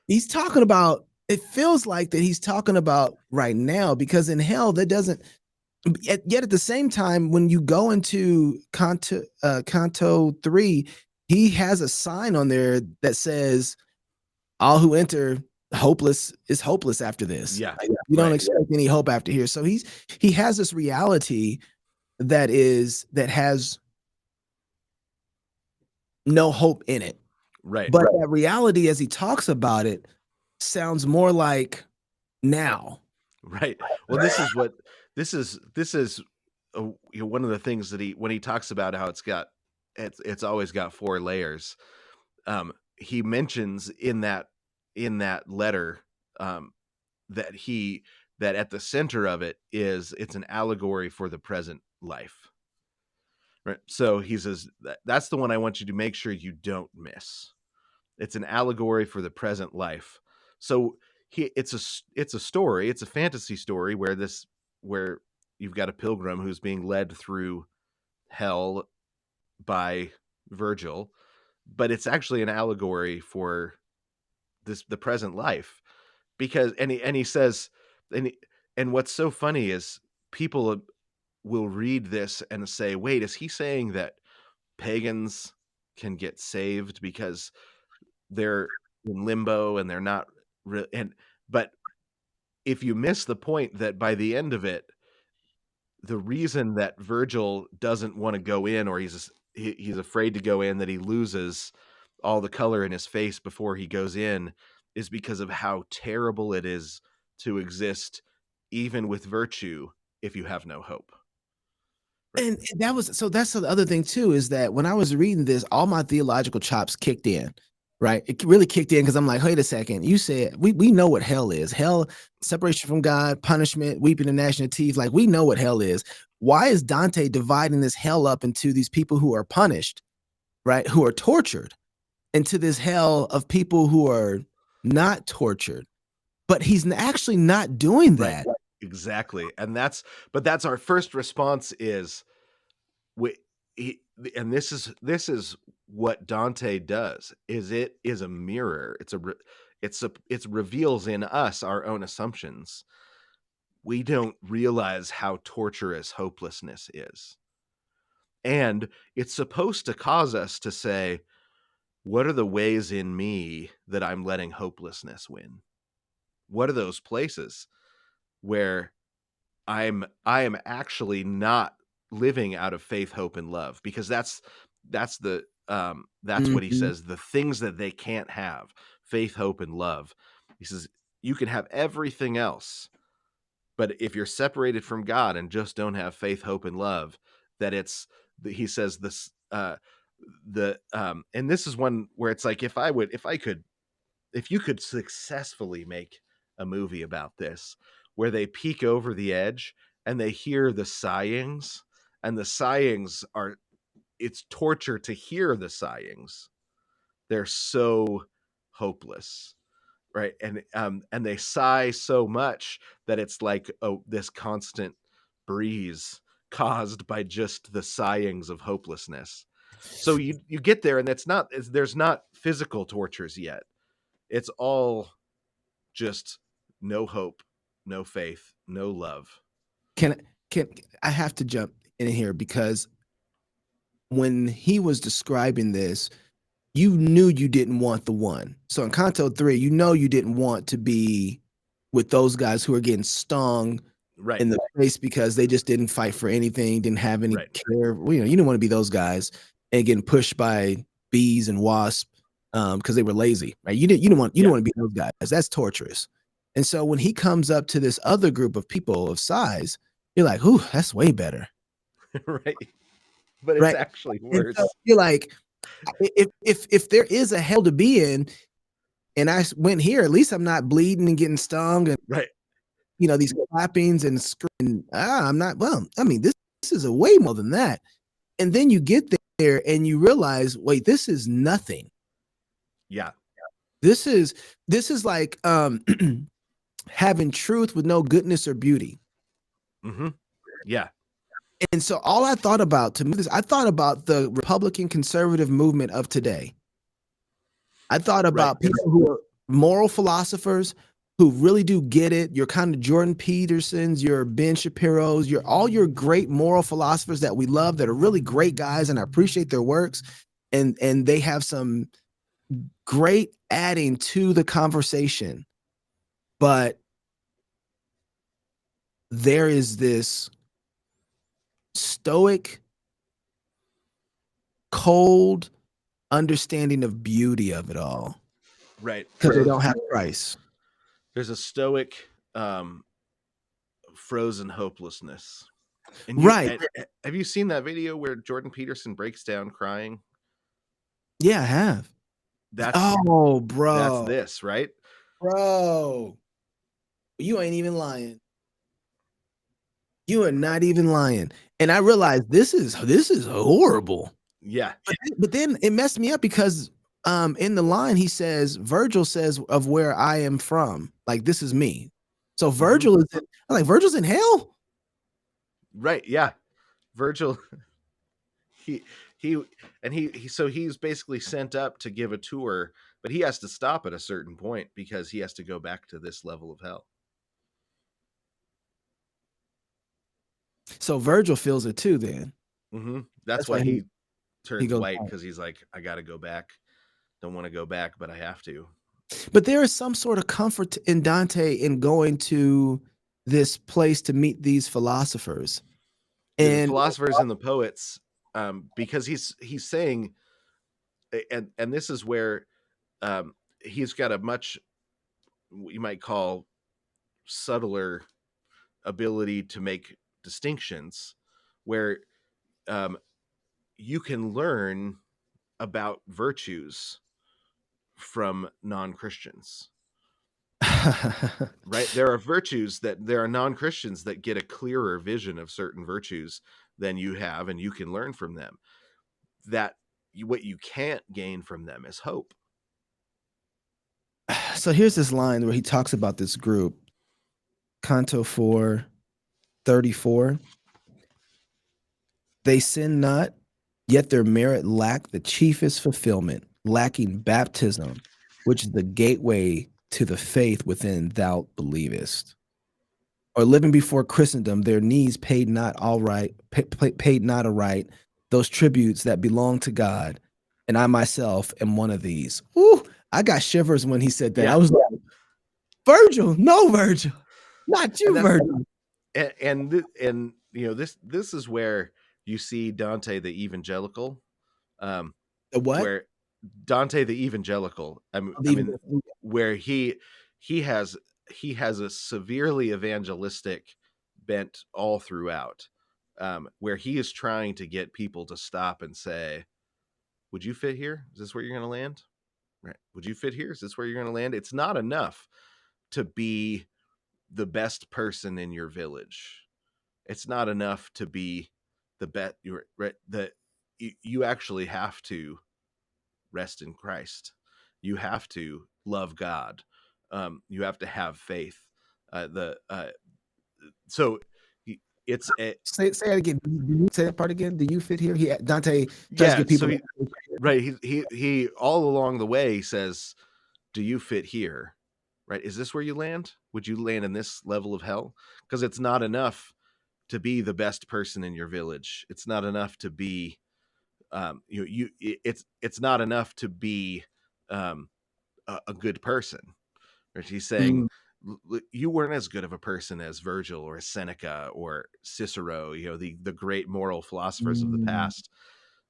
He's talking about. It feels like that he's talking about right now because in hell that doesn't. Yet at the same time, when you go into Canto 3, he has a sign on there that says all who enter hopeless is hopeless after this. Yeah. Like, you don't expect any hope after here. So he has this reality that has no hope in it. Right. But that reality, as he talks about it, sounds more like now. Right. Well, this is one of the things that when he talks about how it's always got four layers. He mentions in that letter, um, that that at the center of it's an allegory for the present life. Right. So he says that's the one I want you to make sure you don't miss. It's an allegory for the present life. So it's a story, it's a fantasy story where you've got a pilgrim who's being led through hell by Virgil, but it's actually an allegory for the present life. Because and he says, and and what's so funny is people will read this and say, wait, is he saying that pagans can get saved because they're in limbo and they're not and but if you miss the point that by the end of it, the reason that Virgil doesn't want to go in, or he's afraid to go in, that he loses all the color in his face before he goes in, is because of how terrible it is to exist even with virtue if you have no hope. Right. And that's the other thing too, is that when I was reading this, all my theological chops kicked in, right? It really kicked in because I'm like, wait a second, you said we know what hell is. Hell, separation from God, punishment, weeping and gnashing of teeth. Like we know what hell is. Why is Dante dividing this hell up into these people who are punished, right? Who are tortured, into this hell of people who are not tortured? But he's actually not doing that. Right. Exactly. And that's our first response is we and this is what Dante does. It is a mirror. It reveals in us our own assumptions. We don't realize how torturous hopelessness is. And it's supposed to cause us to say, what are the ways in me that I'm letting hopelessness win? What are those places where I am actually not living out of faith, hope, and love? Because that's what he says, the things that they can't have: faith, hope, and love. He says you can have everything else, but if you're separated from God and just don't have faith, hope, and love, that he says this, and this is one where it's like, if you could successfully make a movie about this, where they peek over the edge and they hear the sighings, and the sighings it's torture to hear the sighings. They're so hopeless, right? And they sigh so much that it's like, oh, this constant breeze caused by just the sighings of hopelessness. So you get there, and there's not physical tortures yet. It's all just no hope, no faith, no love. Can I have to jump in here because when he was describing this, you knew you didn't want the one. So in Canto 3, you know you didn't want to be with those guys who are getting stung Right. in the face because they just didn't fight for anything, didn't have any Right. care. Well, you didn't want to be those guys and getting pushed by bees and wasps because they were lazy, right? You didn't want to be those guys. That's torturous. And so when he comes up to this other group of people of size, you're like, "Ooh, that's way better." Right. But it's Right? actually And so worse. you're like, if there is a hell to be in, and went here. At least I'm not bleeding and getting stung, and Right. these clappings and screaming. I'm not. Well, I mean, this is a way more than that. And then you get there and you realize, wait, this is nothing. Yeah. This is like having truth with no goodness or beauty. Mm-hmm. Yeah. And so all I thought about to me is I thought about the Republican conservative movement of today. I thought Right. about people who are moral philosophers who really do get it. You're kind of Jordan Petersons, your Ben Shapiro's, all your great moral philosophers that we love that are really great guys and I appreciate their works. And they have some great adding to the conversation. But there is this stoic, cold understanding of beauty of it all Right. because they don't have price. There's a stoic, frozen hopelessness. And Right. have you seen that video where Jordan Peterson breaks down crying? Yeah, I have. That's Oh, that's bro. this, right? Bro. You ain't even lying. You are not even lying. And I realized this is horrible. Yeah. But then it messed me up because in the line he says Virgil says of where I am from. Like this is me. So Mm-hmm. Virgil is in, I'm like Virgil's in hell? Right. Yeah. Virgil, he he so he's basically sent up to give a tour, but he has to stop at a certain point because he has to go back to this level of hell. So Virgil feels it too then. Mm-hmm. That's That's why why he he turns goes white, on. because he's like, I gotta go back. Don't want to go back, but I have to. But there is some sort of comfort in Dante in going to this place to meet these philosophers. The And philosophers and the poets, because he's saying, and this is where, he's got a much, you might call, subtler ability to make distinctions, where, um, you can learn about virtues from non-Christians. Right, there are virtues that there are non-Christians that get a clearer vision of certain virtues than you have, and you can learn from them. That what you can't gain from them is hope. So here's this line where he talks about this group, Canto 4:34. They sin not, yet their merit lack the chiefest fulfillment, lacking baptism, which is the gateway to the faith within thou believest. Or living before Christendom, their knees paid not paid not aright those tributes that belong to God, and I myself am one of these. Ooh, I got shivers when he said that. I Yeah, was like, Virgil, no, Virgil, not and you, that's Virgil. and this is where you see Dante the evangelical, um, The what? where Dante the evangelical. I Even mean, where he has he has a severely evangelistic bent all throughout, where he is trying to get people to stop and say, "Would you fit here? Is this where you're going to land? Right? Would you fit here? Is this where you're going to land?" It's not enough to be the best person in your village. It's not enough to be the bet. You're right. That you actually have to rest in Christ. You have to love God. You have to have faith. The so it's a say it again. Do you say that part again? Do you fit here? Dante tries to yeah. get So people to right. He all along the way he says, "Do you fit here? Right? Is this where you land? Would you land in this level of hell? Because it's not enough to be the best person in your village. It's not enough to be it's not enough to be um, a good person." Or she's saying, Mm, you weren't as good of a person as Virgil or Seneca or Cicero, the great moral philosophers of the mm. past,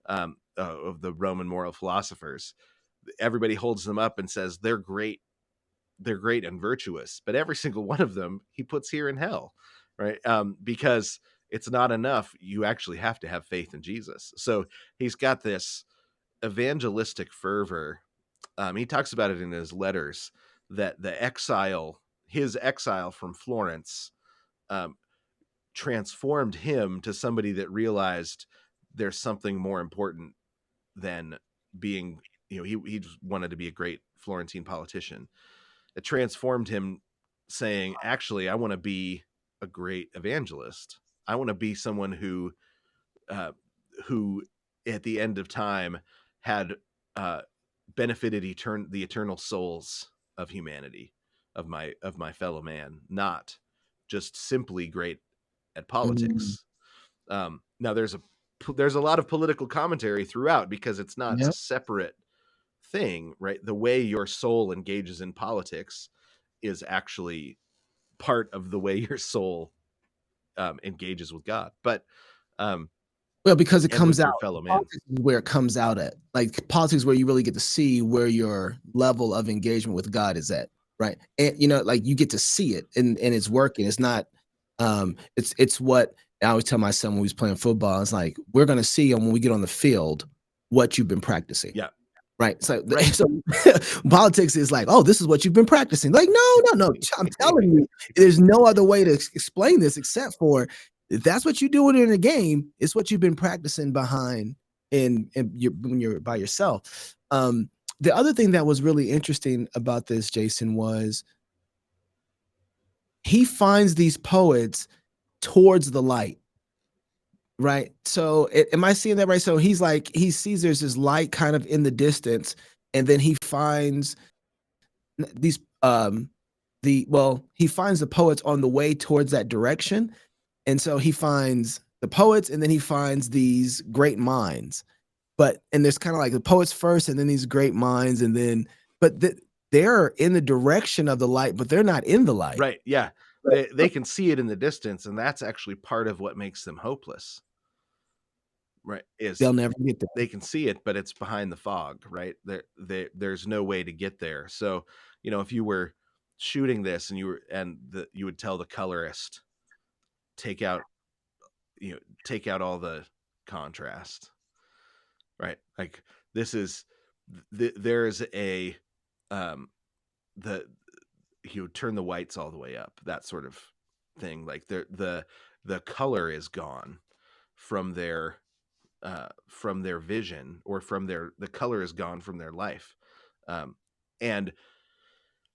of the Roman moral philosophers. Everybody holds them up and says they're great and virtuous, but every single one of them he puts here in hell, right? Because it's not enough. You actually have to have faith in Jesus. So he's got this evangelistic fervor, He talks about it in his letters that his exile from Florence, um, transformed him to somebody that realized there's something more important than being, he just wanted to be a great Florentine politician. It transformed him, saying, actually, I want to be a great evangelist. I want to be someone uh, who at the end of time had uh, benefited the eternal souls of humanity, of my fellow man, not just simply great at Mm, politics. Now there's a lot of political commentary throughout, because it's not yeah. a separate thing, right? The way your soul engages in politics is actually part of the way your soul engages with God, but um, Well, because it and comes with out your fellow man. politics is where it comes out at. Like, politics where you really get to see where your level of engagement with God is at, right? And, like, you get to see it, and it's working. It's not, it's what I always tell my son when he's playing football, it's like, "We're gonna see when we get on the field what you've been practicing." Yeah, Right. So, right. so politics is like, oh, this is what you've been practicing. Like, no, no, no. I'm telling you, there's no other way to explain this except for if that's what you're doing in a game. It's what you've been practicing behind when you're by yourself. The other thing that was really interesting about this, Jason, was he finds these poets towards the light. Right. So am I seeing that right? So he's like, he sees there's this light kind of in the distance, and then he finds these he finds the poets on the way towards that direction, and so he finds the poets, and then he finds these great minds, and there's kind of like the poets first, and then these great minds, and then but they're in the direction of the light, but they're not in the light. Right, yeah. They can see it in the distance, and that's actually part of what makes them hopeless, right? Is They'll never get there. they can see it, but it's behind the fog, right? There's no way to get there. So, if you were shooting this and you would tell the colorist, take out, take out all the contrast, right? Like, this is there's a um the he would turn the whites all the way up, that sort of thing. Like, the color is gone from their vision, or the color is gone from their life. And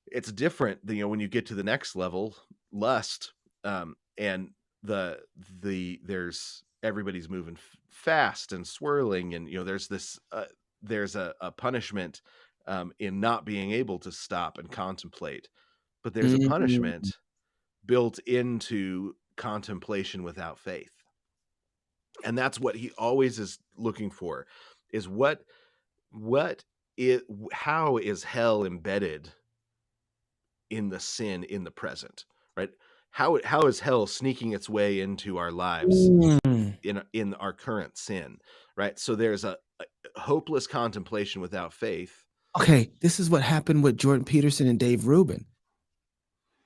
it's different, when you get to the next level, lust, and there's everybody's moving fast and swirling, and there's a punishment in not being able to stop and contemplate, but there's a Mm, punishment built into contemplation without faith. And that's what he always is looking for, is what it how is hell embedded in the sin in the present, right? How is hell sneaking its way into our lives mm. in our current sin, right? So there's a hopeless contemplation without faith. Okay, this is what happened with Jordan Peterson and Dave Rubin.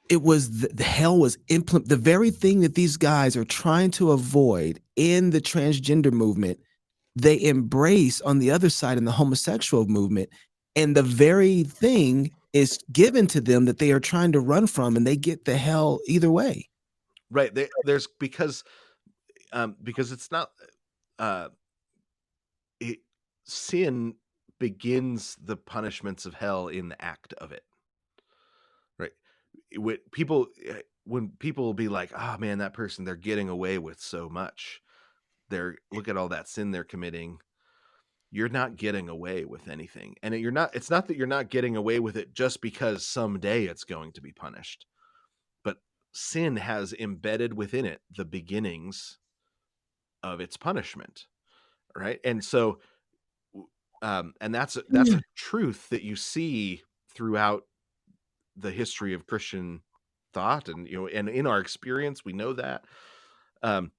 It was the hell was implement the very thing that these guys are trying to avoid in the transgender movement. They embrace on the other side in the homosexual movement, and the very thing is given to them that they are trying to run from, and they get the hell either way. Right. There's because it's not uh it, sin begins the punishments of hell in the act of it, right? When people will be like, oh man, that person, they're getting away with so much, look at all that sin they're committing. You're not getting away with anything, and it's not that you're not getting away with it just because someday it's going to be punished, but sin has embedded within it the beginnings of its punishment, right? And so and that's a truth that you see throughout the history of Christian thought, and and in our experience we know that. um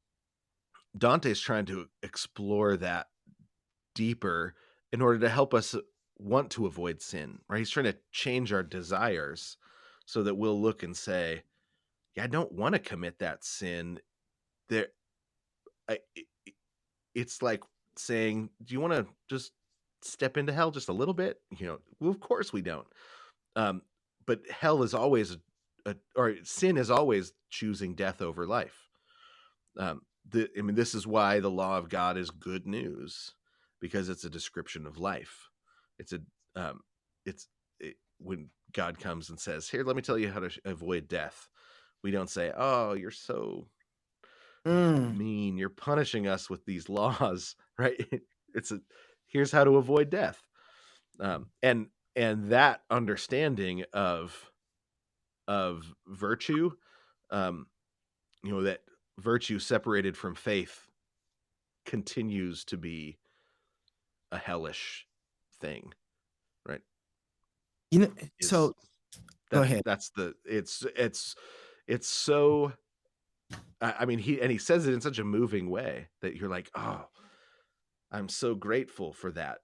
Dante's trying to explore that deeper in order to help us want to avoid sin, right? He's trying to change our desires so that we'll look and say, yeah, I don't want to commit that sin. There I, it- it's like saying, do you want to just step into hell just a little bit? Well, of course we don't. Um, but hell is always or sin is always choosing death over life. I mean, this is why the law of God is good news, because it's a description of life. It's a um, when God comes and says, "Here, let me tell you how to avoid death." We don't say, "Oh, you're so Mm. mean. You're punishing us with these laws," right? It's a here's how to avoid death. And that understanding of virtue, um, that virtue separated from faith continues to be a hellish thing, right? You know, Is so go ahead. that's the it's so I mean, he says it in such a moving way that you're like, oh, I'm so grateful for that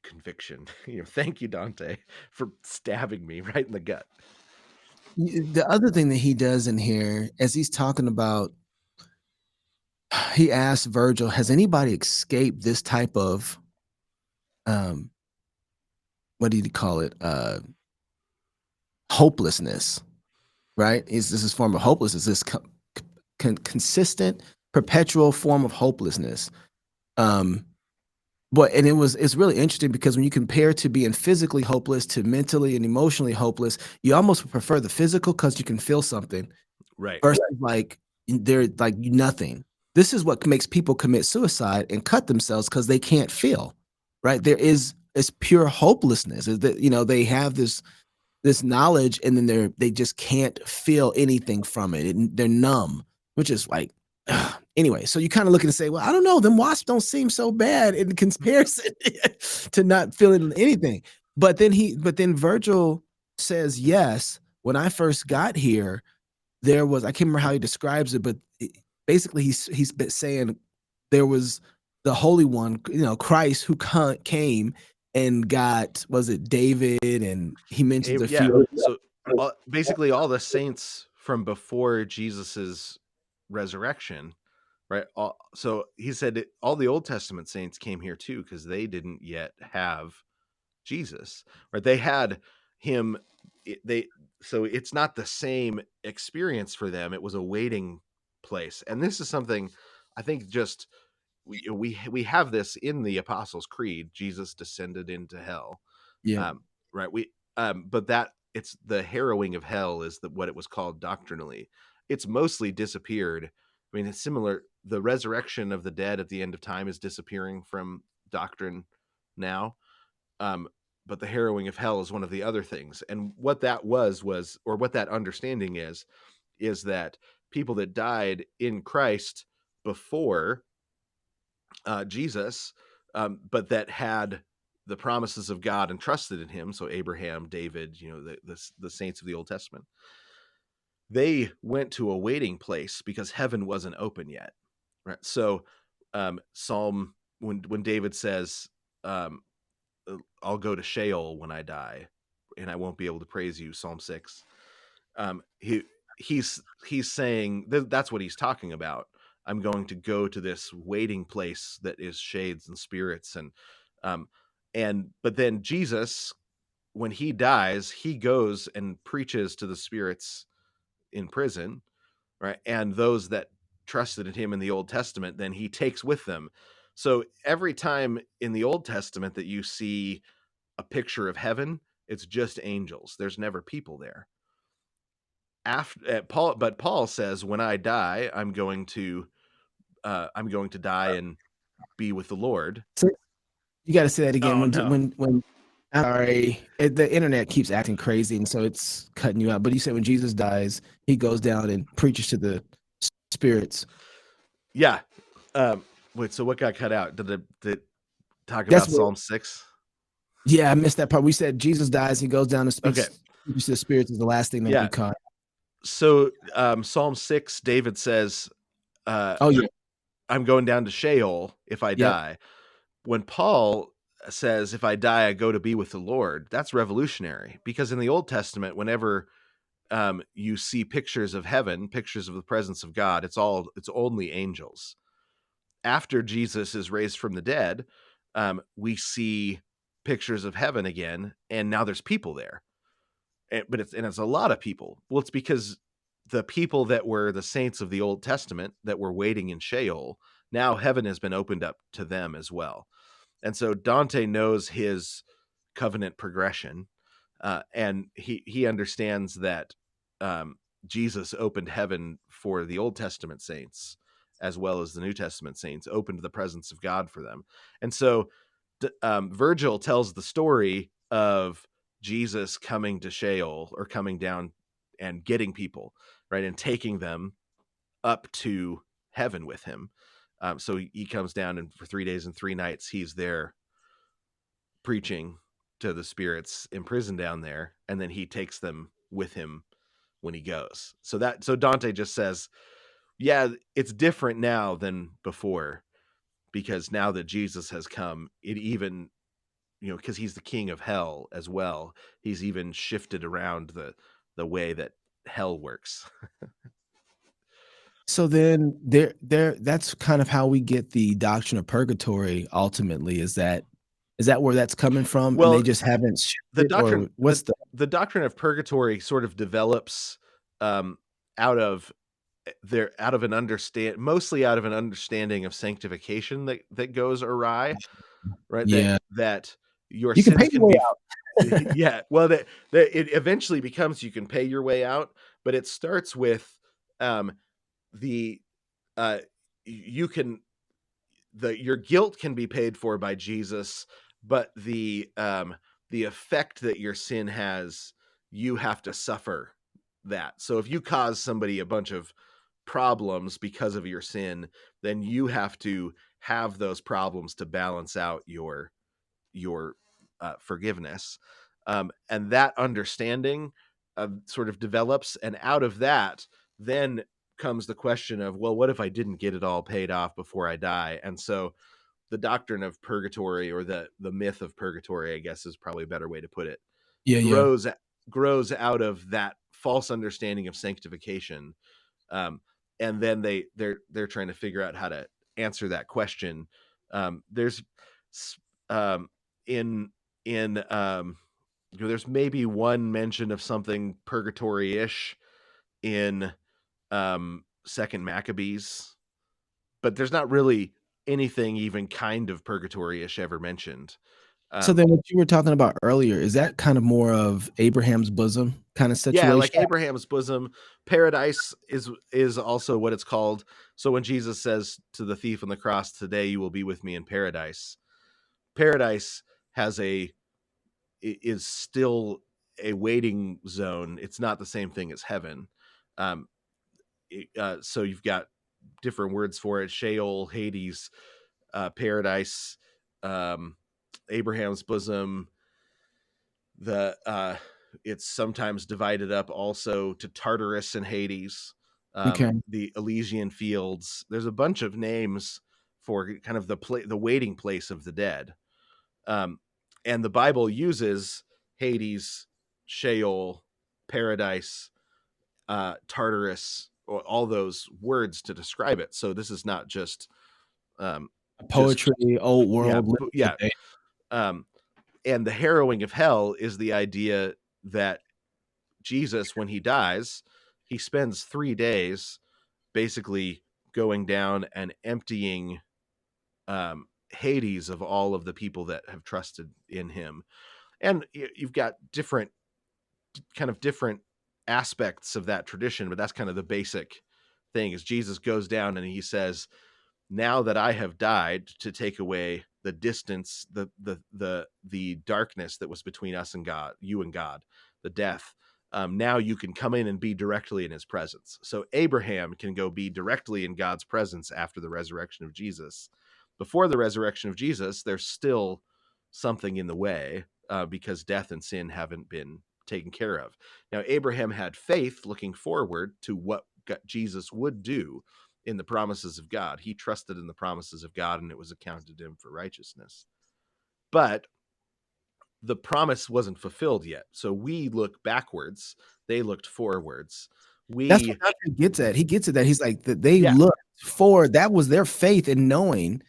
conviction. Thank you, Dante, for stabbing me right in the gut. The other thing that he does in here, as he's talking about, he asks Virgil, "Has anybody escaped this type of um, what do you call it? Hopelessness?" Right? Is this is form of hopelessness? This consistent, perpetual form of hopelessness. Um, but and it's really interesting because when you compare to being physically hopeless to mentally and emotionally hopeless, you almost prefer the physical because you can feel something Right. versus like they're like nothing. This is what makes people commit suicide and cut themselves because they can't feel. Right? There is it's pure hopelessness. Is that they have this knowledge and then they just can't feel anything from they're numb, which is like anyway. So you kind of look and say, well, I don't know, them wasps don't seem so bad in comparison to not feeling anything. But then Virgil says, yes, when I first got here, there was, I can't remember how he describes it, but basically he's been saying there was the Holy One, Christ, who came and got, was it David? And he mentions a Yeah. few. So basically, all the saints from before Jesus's resurrection, right? So he said all the Old Testament saints came here too because they didn't yet have Jesus, right? They had him. They so it's not the same experience for them. It was a waiting place, and this is something I think just we have this in the Apostles' Creed. Jesus descended into hell, Yeah. right? But that it's the harrowing of hell is what it was called doctrinally. It's mostly disappeared. I mean, it's similar. The resurrection of the dead at the end of time is disappearing from doctrine now. Um, but the harrowing of hell is one of the other things. And what that was, or what that understanding is that people that died in Christ before Jesus, but that had the promises of God and trusted in Him. So Abraham, David, the saints of the Old Testament, they went to a waiting place because heaven wasn't open yet, right? So Psalm when David says, um, "I'll go to Sheol when I die, and I won't be able to praise you," Psalm 6. He's saying that's what he's talking about. I'm going to go to this waiting place that is shades and spirits, um but then Jesus, when he dies, he goes and preaches to the spirits in prison, right? And those that trusted in him in the Old Testament, then he takes with them. So every time in the Old Testament that you see a picture of heaven, it's just angels. There's never people there. Paul says, when I die, I'm going to die and be with the Lord. So you got to say that again. Oh When no. I'm sorry, the internet keeps acting crazy, and so it's cutting you out. But you said when Jesus dies, he goes down and preaches to the spirits. Yeah. Um, Wait, so what got cut out? Did talk That's about what. Psalm 6? Yeah, I missed that part. We said Jesus dies, he goes down and Okay. speaks to the spirits is the last thing that we Yeah. caught. So Psalm 6, David says, uh, Oh yeah, I'm going down to Sheol if I yep, die. When Paul says, if I die, I go to be with the Lord, that's revolutionary, because in the Old Testament, whenever you see pictures of heaven, pictures of the presence of God, it's only angels. After Jesus is raised from the dead, we see pictures of heaven again, and now there's people there, but it's a lot of people. Well, it's because the people that were the saints of the Old Testament that were waiting in Sheol, now heaven has been opened up to them as well. And so Dante knows his covenant progression, and he understands that Jesus opened heaven for the Old Testament saints as well as the New Testament saints, opened the presence of God for them. And so Virgil tells the story of Jesus coming to Sheol, or coming down and getting people, right, and taking them up to heaven with him. So he comes down, and for 3 days and 3 nights, he's there preaching to the spirits imprisoned down there, and then he takes them with him when he goes. So Dante just says, yeah, it's different now than before, because now that Jesus has come, it even, because he's the king of hell as well, he's even shifted around the way that hell works. So then there that's kind of how we get the doctrine of purgatory ultimately. Is that where that's coming from, and they Well, just haven't the shifted, doctrine or what's the the doctrine of purgatory sort of develops um, out of out of an understand mostly out of an understanding of sanctification that goes awry, right? that Yeah. that your You can sins pay your can way be out. yeah, well, that it eventually becomes you can pay your way out, but it starts with um the uh you can your guilt can be paid for by Jesus, but the effect that your sin has, you have to suffer that. So if you cause somebody a bunch of problems because of your sin, then you have to have those problems to balance out your forgiveness. And that understanding sort of develops, and out of that, then comes the question of, well, what if I didn't get it all paid off before I die? And so the doctrine of purgatory, or the myth of purgatory, I guess is probably a better way to put it, Yeah, yeah. grows grows out of that false understanding of sanctification. um, and then they're trying to figure out how to answer that question. There's um, in in there's maybe one mention of something purgatory-ish in Second Maccabees, but there's not really anything even kind of purgatory-ish ever mentioned. So Um, then what you were talking about earlier, is that kind of more of Abraham's bosom kind of yeah, situation? like Abraham's bosom. Paradise is also what it's called. So when Jesus says to the thief on the cross, "Today you will be with me in paradise," paradise has is still a waiting zone. It's not the same thing as heaven. Um, so you've got different words for it: Sheol, Hades, paradise, um, Abraham's bosom. The It's sometimes divided up also to Tartarus and Hades, Okay. the Elysian fields. There's a bunch of names for kind of the waiting place of the dead. Um, and the Bible uses Hades, Sheol, paradise, Tartarus, or all those words to describe it. So this is not um, just Poetry, old yeah, world, living yeah. today. Um, and the harrowing of hell is the idea that Jesus, when he dies, he spends 3 days basically going down and emptying Hades of all of the people that have trusted in him. And you've got different aspects of that tradition, but that's kind of the basic thing. Is Jesus goes down and he says, now that I have died to take away the distance, the darkness that was between us and God, you and God, the death. Now you can come in and be directly in His presence. So Abraham can go be directly in God's presence after the resurrection of Jesus. Before the resurrection of Jesus, there's still something in the way, because death and sin haven't been taken care of. Now Abraham had faith, looking forward to what Jesus would do in the promises of God. He trusted in the promises of God, and it was accounted to him for righteousness. But the promise wasn't fulfilled yet. So we look backwards, they looked forwards. That's what We Dante gets at. He gets at that. He's like, that they Yeah, looked forward. That was their faith in knowing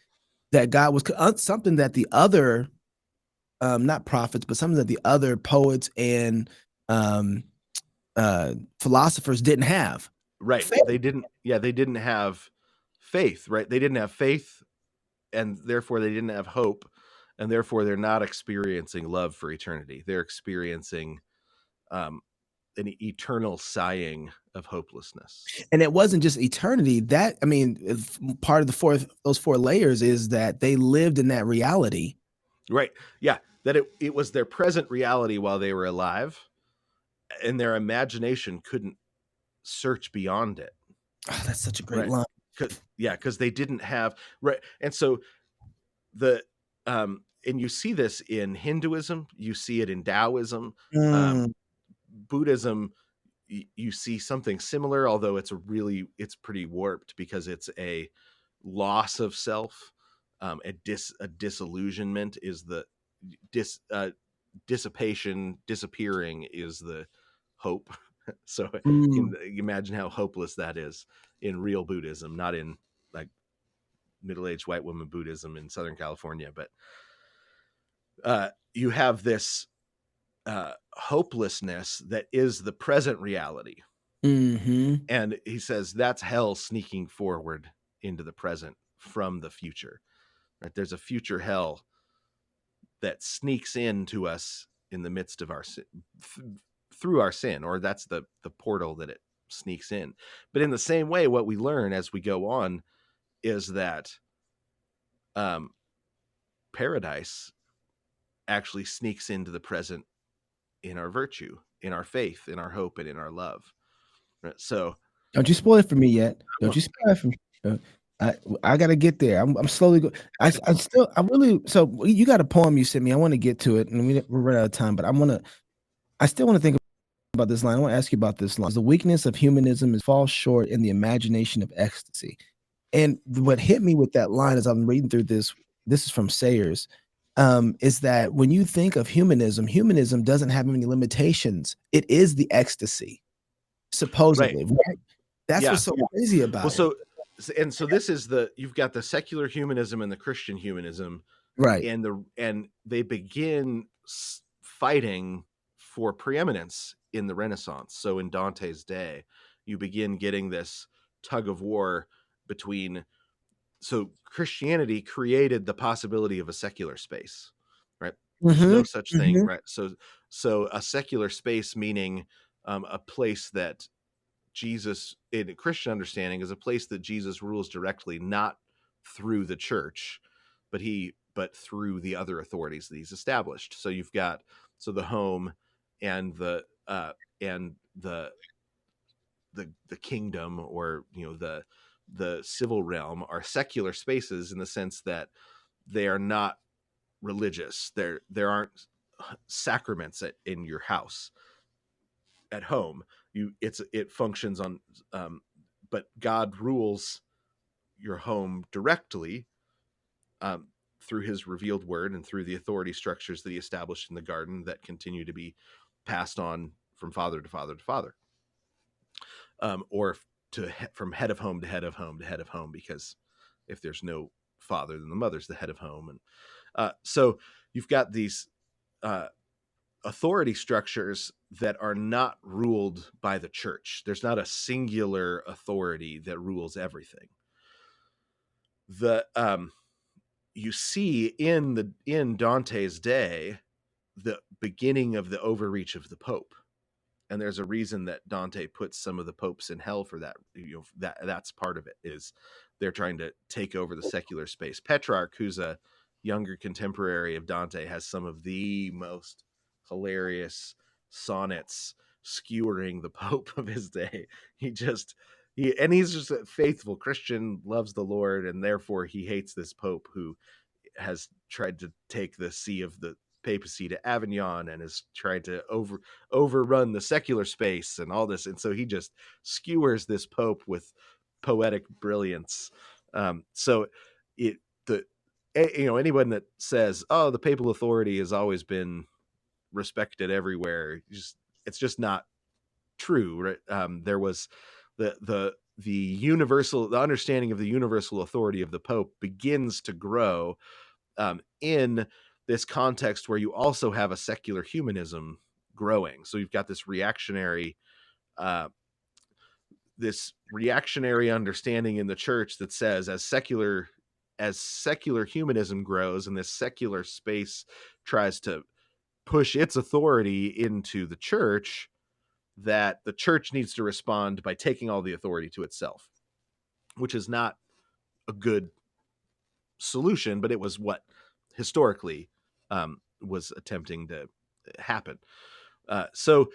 that God was something that the other not prophets, but something that the other poets and um, philosophers didn't have. Right. Faith. They didn't. Yeah, they didn't have faith. Right. They didn't have faith, and therefore they didn't have hope, and therefore they're not experiencing love for eternity. They're experiencing um, an eternal sighing of hopelessness. And it wasn't just eternity. That I mean, part of the those four layers is that they lived in that reality. Right. Yeah. That it was their present reality while they were alive, and their imagination couldn't search beyond it. Oh, that's such a great Right. line. Yeah, because they didn't have right, and so the and you see this in Hinduism, you see it in Taoism, Mm, Buddhism. You see something similar, although it's pretty warped because it's a loss of self, a disillusionment is the dis dissipation, disappearing is the hope. So mm, you imagine how hopeless that is in real Buddhism, not in like middle-aged white woman Buddhism in Southern California, but you have this hopelessness that is the present reality. mm-hmm. And he says that's hell sneaking forward into the present from the future. Right? There's a future hell that sneaks into us in the midst of our sin, through our sin, or that's the portal that it sneaks in. But in the same way, what we learn as we go on is that um, paradise actually sneaks into the present in our virtue, in our faith, in our hope, and in our love. Right? So, Don't you spoil it for me yet. Don't well, you spoil it for me. Uh, I gotta get there. I'm slowly go. I still I really so you got a poem you sent me. I want to get to it, and we're running out of time. But I still want to think about this line. I want to ask you about this line. The weakness of humanism is falls short in the imagination of ecstasy. And what hit me with that line as I'm reading through this is from Sayers, is that when you think of humanism, humanism doesn't have any limitations. It is the ecstasy, right. supposedly, right? That's Yeah. what's so crazy Well, about it. so this is you've got the secular humanism and the Christian humanism, Right. and they begin fighting for preeminence in the Renaissance. So in Dante's day, you begin getting this tug of war between. So Christianity created the possibility of a secular space, right? There's no Mhm, such thing, mhm, right? So a secular space meaning a place that Jesus, in a Christian understanding, is a place that Jesus rules directly, not through the church, but through the other authorities that he's established. So you've got the home and and the kingdom, or the civil realm, are secular spaces in the sense that they are not religious. There aren't sacraments in your house. At home, it functions on, um, but God rules your home directly, um, through His revealed Word and through the authority structures that He established in the garden that continue to be passed on from father to father to father, or from head of home to head of home to head of home, because if there's no father, then the mother's the head of home, and so you've got these uh, authority structures that are not ruled by the church. There's not a singular authority that rules everything. The You see in Dante's day the beginning of the overreach of the Pope, and there's a reason that Dante puts some of the popes in hell for that. That's part of it, is they're trying to take over the secular space. Petrarch, who's a younger contemporary of Dante, has some of the most hilarious sonnets skewering the Pope of his day. He's just a faithful Christian, loves the Lord, and therefore he hates this Pope who has tried to take the see of the papacy to Avignon and has tried to overrun the secular space and all this, and so he just skewers this pope with poetic brilliance. So it the anyone that says, "Oh, the papal authority has always been respected everywhere," it's just not true. Right? There was the the understanding of the universal authority of the Pope begins to grow in this context where you also have a secular humanism growing. So you've got uh, this reactionary understanding in the church that says, as secular humanism grows and this secular space tries to push its authority into the church, that the church needs to respond by taking all the authority to itself, which is not a good solution, but it was what historically was attempting to happen. So,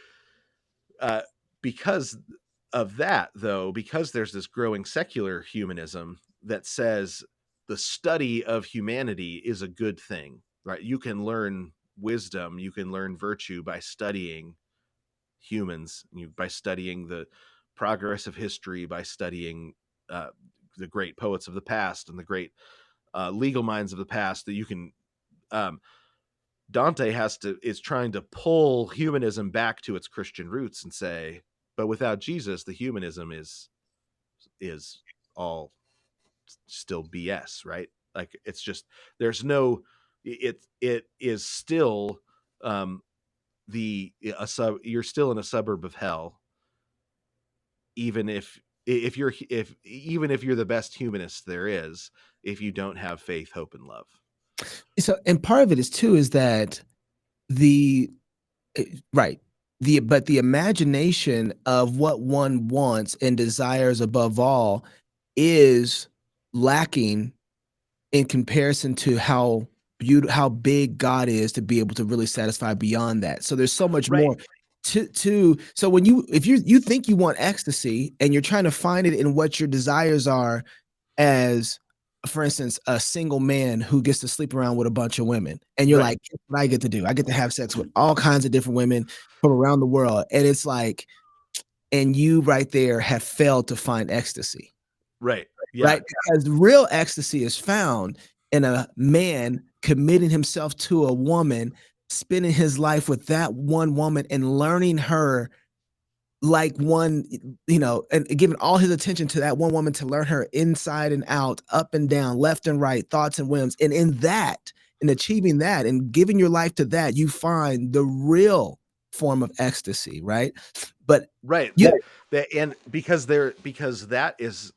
uh, because of that, though, because there's this growing secular humanism that says the study of humanity is a good thing, right? You can learn wisdom, you can learn virtue by studying humans, by studying the progress of history, by studying uh, the great poets of the past and the great legal minds of the past. That you can um, Dante is trying to pull humanism back to its Christian roots and say, but without Jesus, the humanism is all still BS, right? Like it's just there's no it is still um the a sub you're still in a suburb of hell, even if even if you're the best humanist there is, if you don't have faith, hope, and love. So, and part of it is too is that the right but the imagination of what one wants and desires above all is lacking in comparison to how how big God is to be able to really satisfy beyond that. So there's so much Right, more to so when you if you think you want ecstasy and you're trying to find it in what your desires are, as for instance a single man who gets to sleep around with a bunch of women, and you're right, like, "Guess what I get to do? I get to have sex with all kinds of different women from around the world," and it's like, and you right there have failed to find ecstasy, right. Yeah, right? Because real ecstasy is found in a man committing himself to a woman, spending his life with that one woman and learning her like one, and giving all his attention to that one woman to learn her inside and out, up and down, left and right, thoughts and whims. And in that, in achieving that and giving your life to that, you find the real form of ecstasy, right? But right. you, And because that is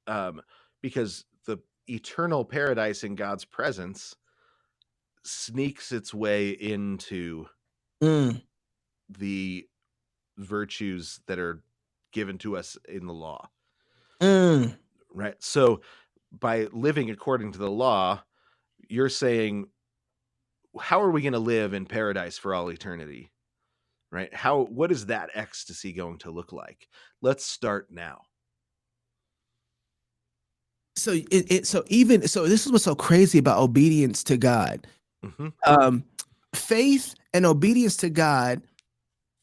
um because the eternal paradise in God's presence sneaks its way into mm, the virtues that are given to us in the law, mm. right? So by living according to the law, you're saying, how are we going to live in paradise for all eternity, right? What is that ecstasy going to look like? Let's start now. So this is what's so crazy about obedience to God. Hmm. Um, Faith and obedience to God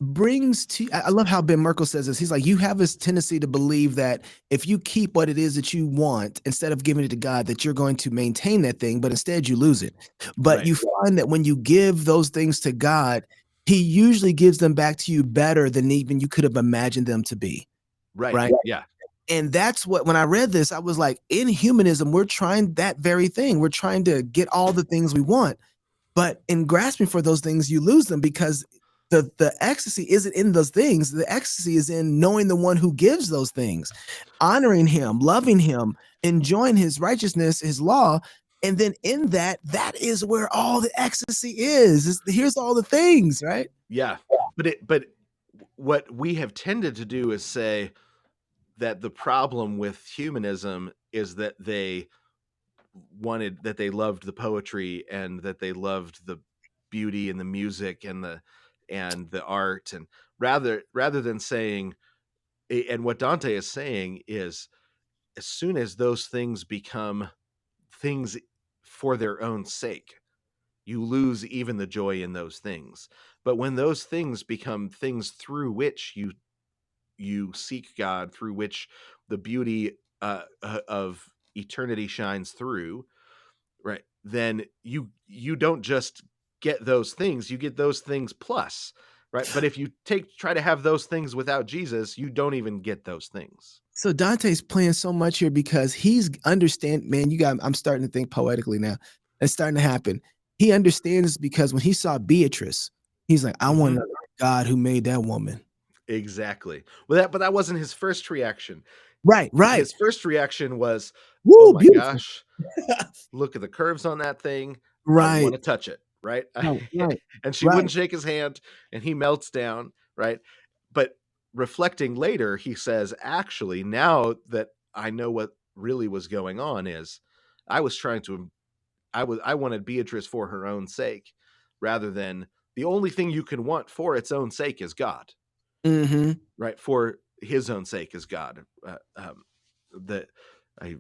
brings to I love how Ben Merkle says this. He's like, you have this tendency to believe that if you keep what it is that you want instead of giving it to God, that you're going to maintain that thing, but instead you lose it. But Right, you find that when you give those things to God, he usually gives them back to you better than even you could have imagined them to be. right. Right. Yeah, And that's what, when I read this, I was like, in humanism, we're trying that very thing. We're trying to get all the things we want. But in grasping for those things, you lose them because the ecstasy isn't in those things. The ecstasy is in knowing the one who gives those things, honoring him, loving him, enjoying his righteousness, his law. And then in that, that is where all the ecstasy is. Here's all the things, right? yeah. But what we have tended to do is say that the problem with humanism is that they loved the poetry and that they loved the beauty and the music and the art, and rather than saying, and what Dante is saying is, as soon as those things become things for their own sake, you lose even the joy in those things. But when those things become things through which you seek God, through which the beauty of eternity shines through, right? Then you don't just get those things, you get those things plus, right? But if you try to have those things without Jesus, you don't even get those things. So Dante's playing so much here because he's understand, man, I'm starting to think poetically now. It's starting to happen. He understands because when he saw Beatrice, he's like, I want Mm-hmm. a God who made that woman. Exactly. Well, but that wasn't his first reaction. Right, right. His first reaction was, "Oh Woo, my beautiful. gosh, look at the curves on that thing. I want Right, to touch it." Right? right, right, And she right. wouldn't shake his hand, and he melts down. Right? But reflecting later, he says, "Actually, now that I know what really was going on, is I was trying to I wanted Beatrice for her own sake, rather than the only thing you can want for its own sake is God." Mm-hmm. Right, for his own sake is God. That I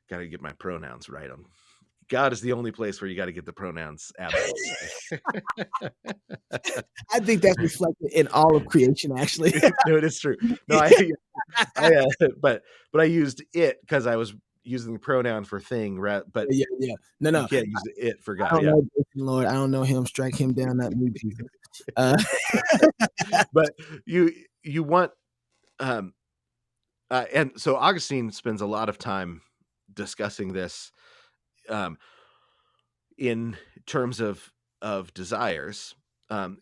got to get my pronouns right. God is the only place where you got to get the pronouns absolutely right. I think that's reflected in all of creation, actually. No, it is true. No, but I used it because I was using the pronoun for thing, right? But Yeah, yeah. No, you no. can't use it for I God. don't Yeah, know Jason Lord. I don't know him. Strike him down, not me, Jesus. Uh, but you want um and so Augustine spends a lot of time discussing this um in terms of desires.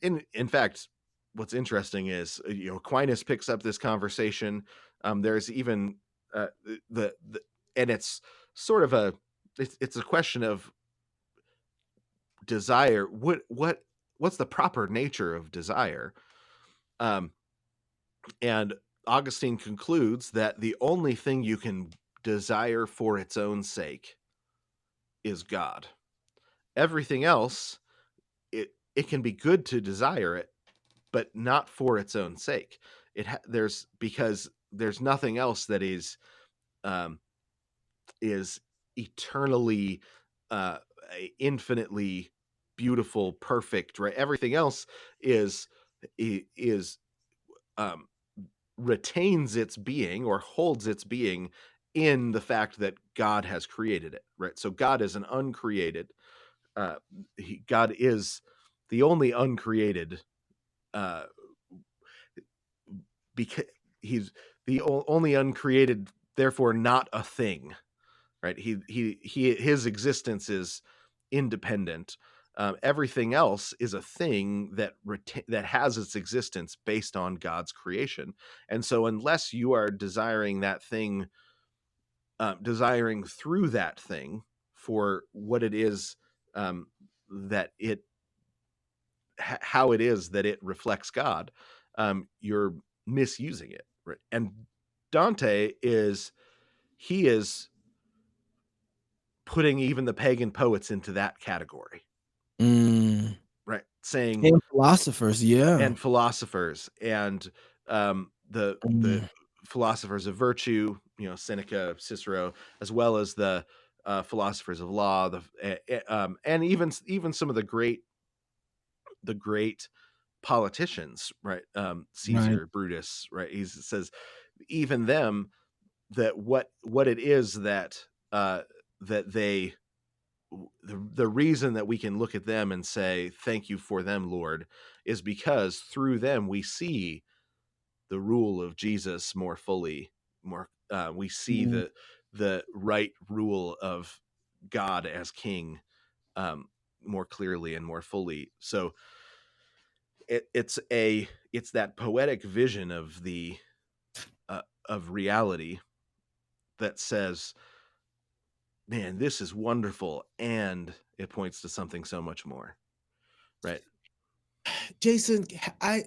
In fact, what's interesting is Aquinas picks up this conversation. There's even the and it's sort of it's a question of desire. What's the proper nature of desire? Um, and Augustine concludes that the only thing you can desire for its own sake is God. Everything else, it can be good to desire it, but not for its own sake. There's because there's nothing else that um, is eternally, uh, infinitely beautiful, perfect. Right, everything else is is um, retains its being or holds its being in the fact that God has created it. Right, so God is an uncreated. Uh, God is the only uncreated uh, because he's the only uncreated, therefore not a thing, right? His existence is independent. Everything else is a thing that has its existence based on God's creation, and so unless you are desiring that thing, desiring through that thing for what it is, that it how it is that it reflects God, you're misusing it. Right? And Dante he is putting even the pagan poets into that category, mm, right? Saying, and philosophers, yeah. and philosophers, and the Mm, philosophers of virtue, Seneca, Cicero, as well as the philosophers of law, and even some of the great politicians, right? right. Caesar, Brutus, right? He says even them, that what it is that that they the reason that we can look at them and say thank you for them, Lord, is because through them we see the rule of Jesus more fully. More we see Mm, the right rule of God as King, more clearly and more fully. So it's that poetic vision of the of reality that says, man, this is wonderful, and it points to something so much more, right? Jason, I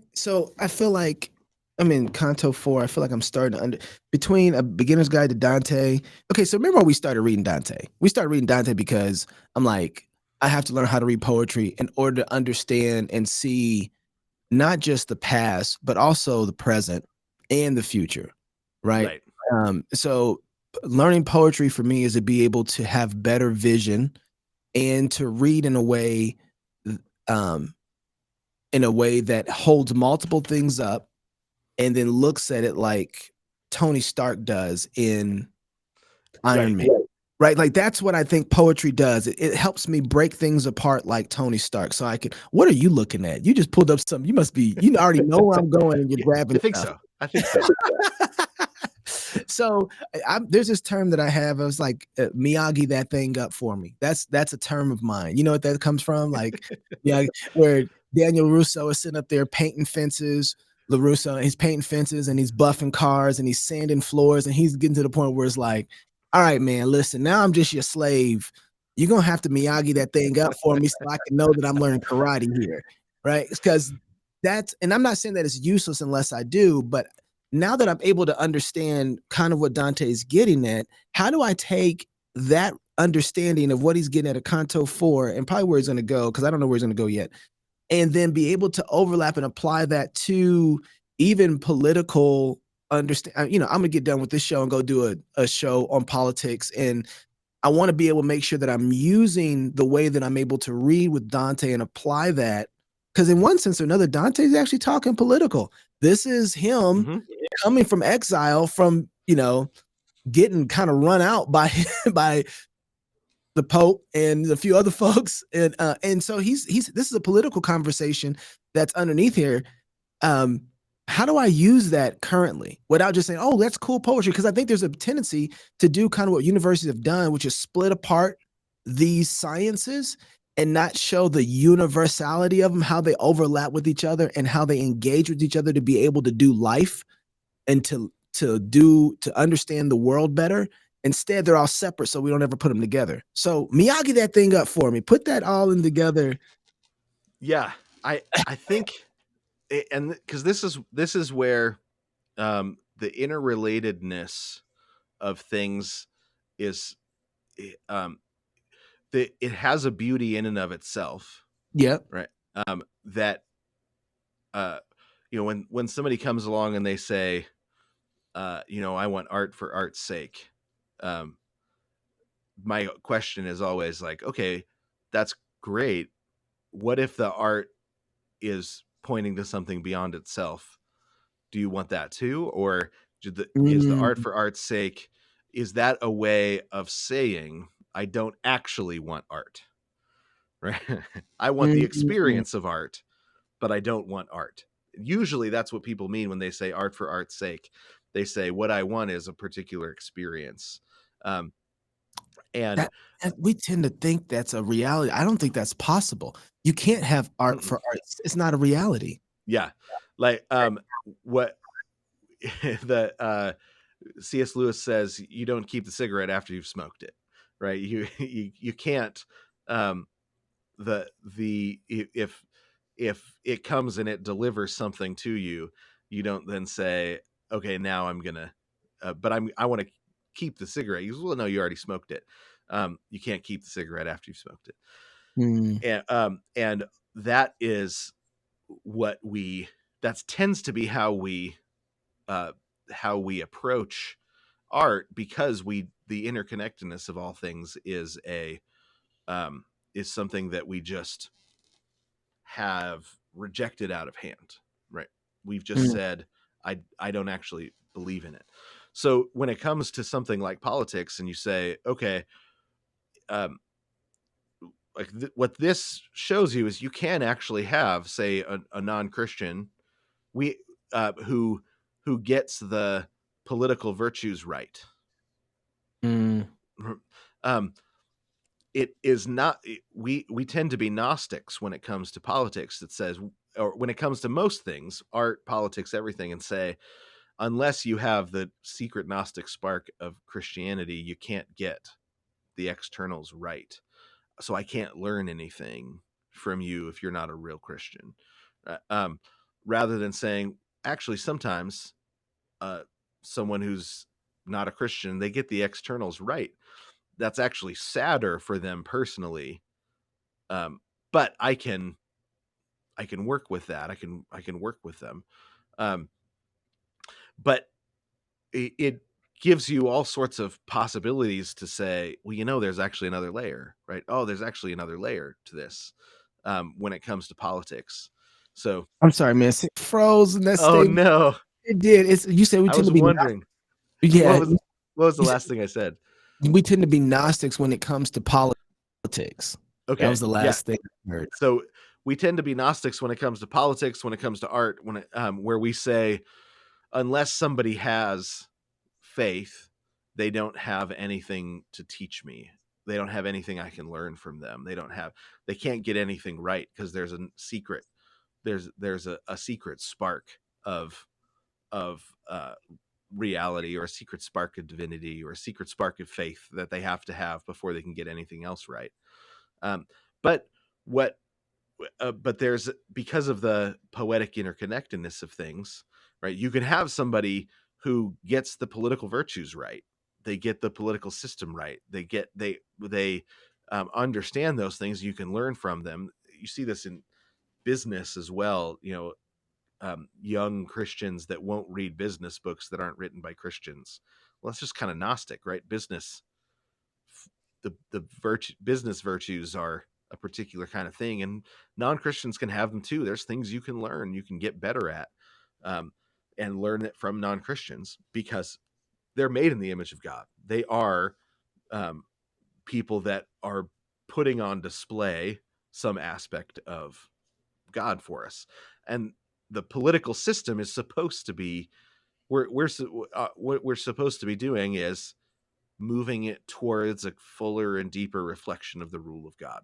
feel like I'm in Canto 4. I feel like I'm starting to between a beginner's guide to Dante. Okay, so remember when we started reading Dante? We started reading Dante because I'm like, I have to learn how to read poetry in order to understand and see not just the past, but also the present and the future, right? Right. So learning poetry for me is to be able to have better vision and to read um, in a way that holds multiple things up and then looks at it like Tony Stark does in Right. Iron Man, right? Like that's what I think poetry does. It helps me break things apart like Tony Stark. So I can. What are you looking at? You just pulled up something. You must be. You already know where I'm going, and you're Yeah, grabbing I think stuff. so. I think so. So there's this term that I have. I was like, Miyagi that thing up for me. That's a term of mine. You know what that comes from? Like, yeah, where Daniel Russo is sitting up there painting fences. LaRusso, he's painting fences and he's buffing cars and he's sanding floors and he's getting to the point where it's like, all right, man, listen, now I'm just your slave. You're gonna have to Miyagi that thing up for me so I can know that I'm learning karate here, right? Because that's, and I'm not saying that it's useless unless I do, but now that I'm able to understand kind of what Dante is getting at, how do I take that understanding of what he's getting at a Canto 4 and probably where he's going to go, because I don't know where he's going to go yet, and then be able to overlap and apply that to even political understand. You know, I'm going to get done with this show and go do a show on politics. And I want to be able to make sure that I'm using the way that I'm able to read with Dante and apply that. Because in one sense or another, Dante's actually talking political. This is him Mm-hmm. coming from exile, from getting kind of run out by by the Pope and a few other folks, and so he's this is a political conversation that's underneath here. Um, how do I use that currently without just saying, "Oh, that's cool poetry"? Because I think there's a tendency to do kind of what universities have done, which is split apart these sciences and not show the universality of them, how they overlap with each other, and how they engage with each other to be able to do life and to understand the world better. Instead, they're all separate, so we don't ever put them together. So Miyagi that thing up for me. Put that all in together. Yeah, I think, and because this is where the interrelatedness of things is, um, it has a beauty in and of itself, Yep. right? That uh, when somebody comes along and they say, I want art for art's sake. Um, my question is always like, okay, that's great. What if the art is pointing to something beyond itself? Do you want that too, or is the art Mm, for art's sake? Is that a way of saying I don't actually want art? Right? I want the mm, experience of art, but I don't want art. Usually that's what people mean when they say art for art's sake. They say what I want is a particular experience. Um, and that we tend to think that's a reality. I don't think that's possible. You can't have art mm-mm. for art. It's not a reality. Yeah, like what the C.S. Lewis says, you don't keep the cigarette after you've smoked it, right? You can't. Um, the if it comes and it delivers something to you, you don't then say, okay, now I'm gonna, but I want to keep the cigarette. You well, no, you already smoked it. You can't keep the cigarette after you've smoked it, Mm, and that is what we that tends to be uh, how we approach art, because the interconnectedness of all things um, is something that we just have rejected out of hand, right? We've just mm, said, I don't actually believe in it. So when it comes to something like politics, and you say, okay, um, like what this shows you is you can actually have, say, a non-Christian, we who gets the political virtues right. mm, Um, it is not, we tend to be Gnostics when it comes to politics, that says, or when it comes to most things, art, politics, everything, and say, unless you have the secret Gnostic spark of Christianity, you can't get the externals right. So I can't learn anything from you if you're not a real Christian. Uh, um, Rather than saying, actually, sometimes uh, someone who's not a Christian, they get the externals right. That's actually sadder for them personally. But I can work with that. I can work with them. Um, but it gives you all sorts of possibilities to say, well, there's actually another layer, right? Oh, there's actually another layer to this, when it comes to politics. So, I'm sorry, man. It froze in that oh statement. no, It did. It's you said we I tend was to be wondering what yeah. was what was the You said last thing I said? we tend to be Gnostics when it comes to politics. That Okay, was the yeah. last thing I heard. So we tend to be Gnostics when it comes to politics, when it comes to art, where we say unless somebody has faith, they don't have anything to teach me. They don't have anything I can learn from them. They can't get anything right because there's a secret. There's a secret spark of of reality, or a secret spark of divinity, or a secret spark of faith that they have to have before they can get anything else right. But what but there's, because of the poetic interconnectedness of things, right? You can have somebody who gets the political virtues right. They get the political system right. They understand those things. You can learn from them. You see this in business as well. Young Christians that won't read business books that aren't written by Christians. Well, that's just kind of Gnostic, right? The business virtues are a particular kind of thing, and non-Christians can have them too. There's things you can learn, you can get better at, um, and learn it from non-Christians, because they're made in the image of God. They are um, people that are putting on display some aspect of God for us. And the political system is supposed to be, what we're supposed to be doing is moving it towards a fuller and deeper reflection of the rule of God.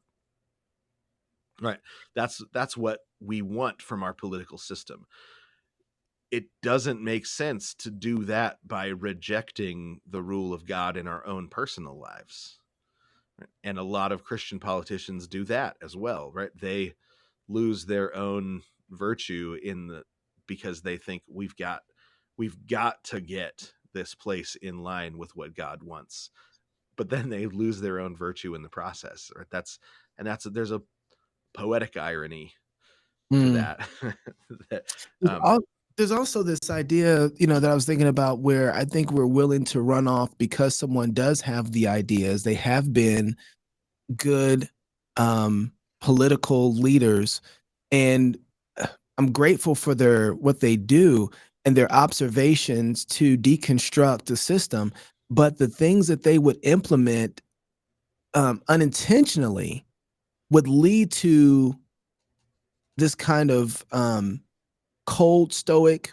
Right. That's what we want from our political system. It doesn't make sense to do that by rejecting the rule of God in our own personal lives. Right? And a lot of Christian politicians do that as well, right? They lose their own virtue because they think we've got to get this place in line with what God wants, but then they lose their own virtue in the process. Right? There's a poetic irony to Mm. that. that There's um, al there's also this idea, that I was thinking about, where I think we're willing to run off because someone does have the ideas. They have been good, um, political leaders, and I'm grateful for what they do and their observations to deconstruct the system, but the things that they would implement, unintentionally, would lead to this kind of, cold, stoic,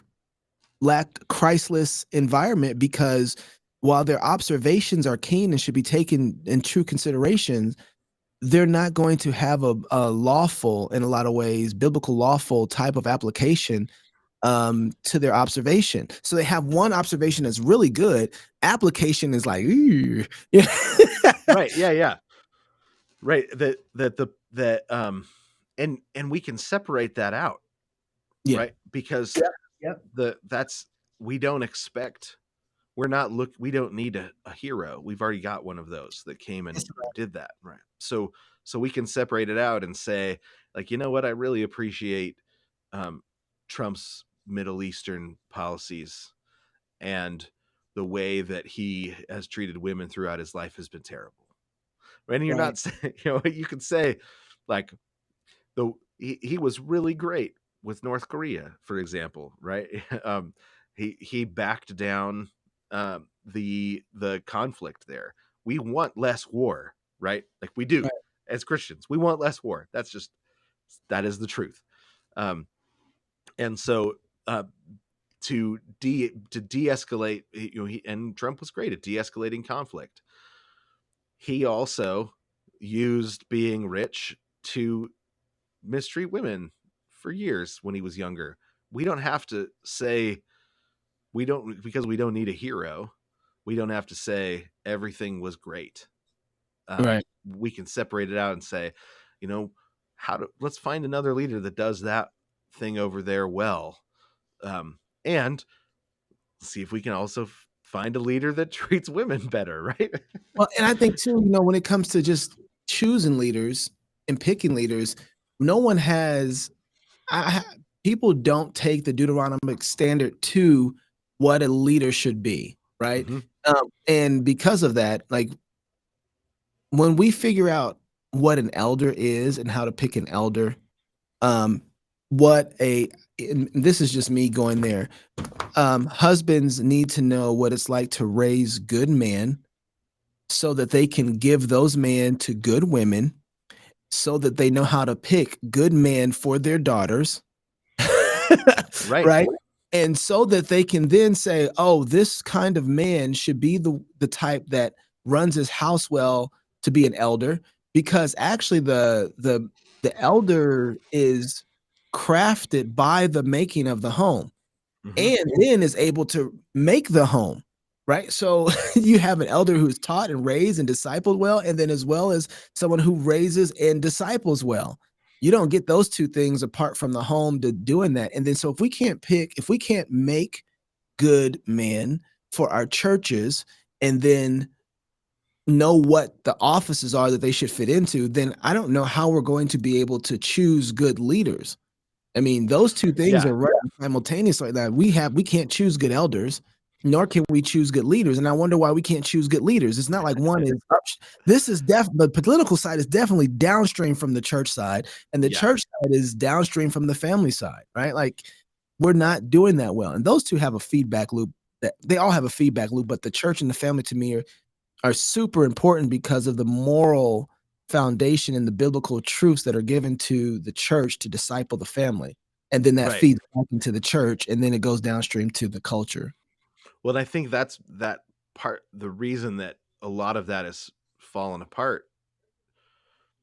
lacked Christless environment, because while their observations are keen and should be taken in true consideration, they're not going to have a lawful, in a lot of ways, biblical lawful type of application to their observation. So they have one observation that's really good. Application is like, "Ooh." Yeah. right. Yeah. Yeah. Right. And we can separate that out, Yeah. right? Because Yep. Yep. the that's we don't expect we don't need a hero. We've already got one of those that came and That's right. did that, right? So we can separate it out and say, like, you know what, I really appreciate um, Trump's Middle Eastern policies, and the way that he has treated women throughout his life has been terrible. Right? And you're Right. not saying, you could say, like, he was really great with North Korea, for example, right? He backed down the conflict there. We want less war, right? Like, we do Right. as Christians. We want less war. That is the truth. Um, and so uh, to de-escalate, and Trump was great at de-escalating conflict. He also used being rich to mistreat women for years when he was younger. We don't have to say because we don't need a hero. We don't have to say everything was great. Right. We can separate it out and say, you know, let's find another leader that does that thing over there well, and see if we can also find a leader that treats women better, right? Well, and I think too, when it comes to just choosing leaders and picking leaders, no one has I people don't take the Deuteronomic standard to what a leader should be, right? Mm-hmm. And because of that, like, when we figure out what an elder is and how to pick an elder, um, what a and this is just me going there. Husbands need to know what it's like to raise good men, so that they can give those men to good women, so that they know how to pick good men for their daughters, Right. right? And so that they can then say, "Oh, this kind of man should be the type that runs his house well to be an elder," because actually the elder is crafted by the making of the home Hmm. and then is able to make the home, right? So you have an elder who's taught and raised and discipled well, and then as well as someone who raises and disciples well. You don't get those two things apart from the home to doing that. And then so if we can't make good men for our churches and then know what the offices are that they should fit into, then I don't know how we're going to be able to choose good leaders. I mean, those two things Yeah. are running simultaneously like that. We can't choose good elders, nor can we choose good leaders. And I wonder why we can't choose good leaders. It's not like one is up. This is the political side is definitely downstream from the church side, and the Yeah. church side is downstream from the family side, right? Like we're not doing that well. And those two have a feedback loop that they all have a feedback loop, but the church and the family to me are super important because of the moral foundation and the biblical truths that are given to the church to disciple the family. And then that Right. feeds back into the church and then it goes downstream to the culture. Well, I think that's that part. The reason that a lot of that has fallen apart,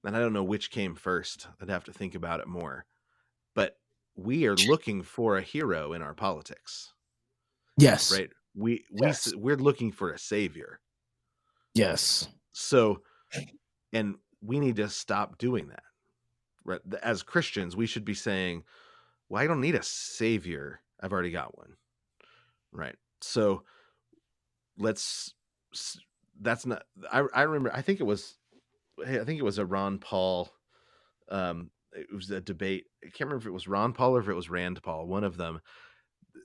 and I don't know which came first. I'd have to think about it more. But we are looking for a hero in our politics, Yes. right? Yes. We're looking for a savior. Yes. So, and we need to stop doing that. Right? As Christians, we should be saying, "Well, I don't need a savior. I've already got one." Right? So, let's that's not I remember I think it was a Ron Paul it was a debate. I can't remember if it was Ron Paul or if it was Rand Paul, one of them,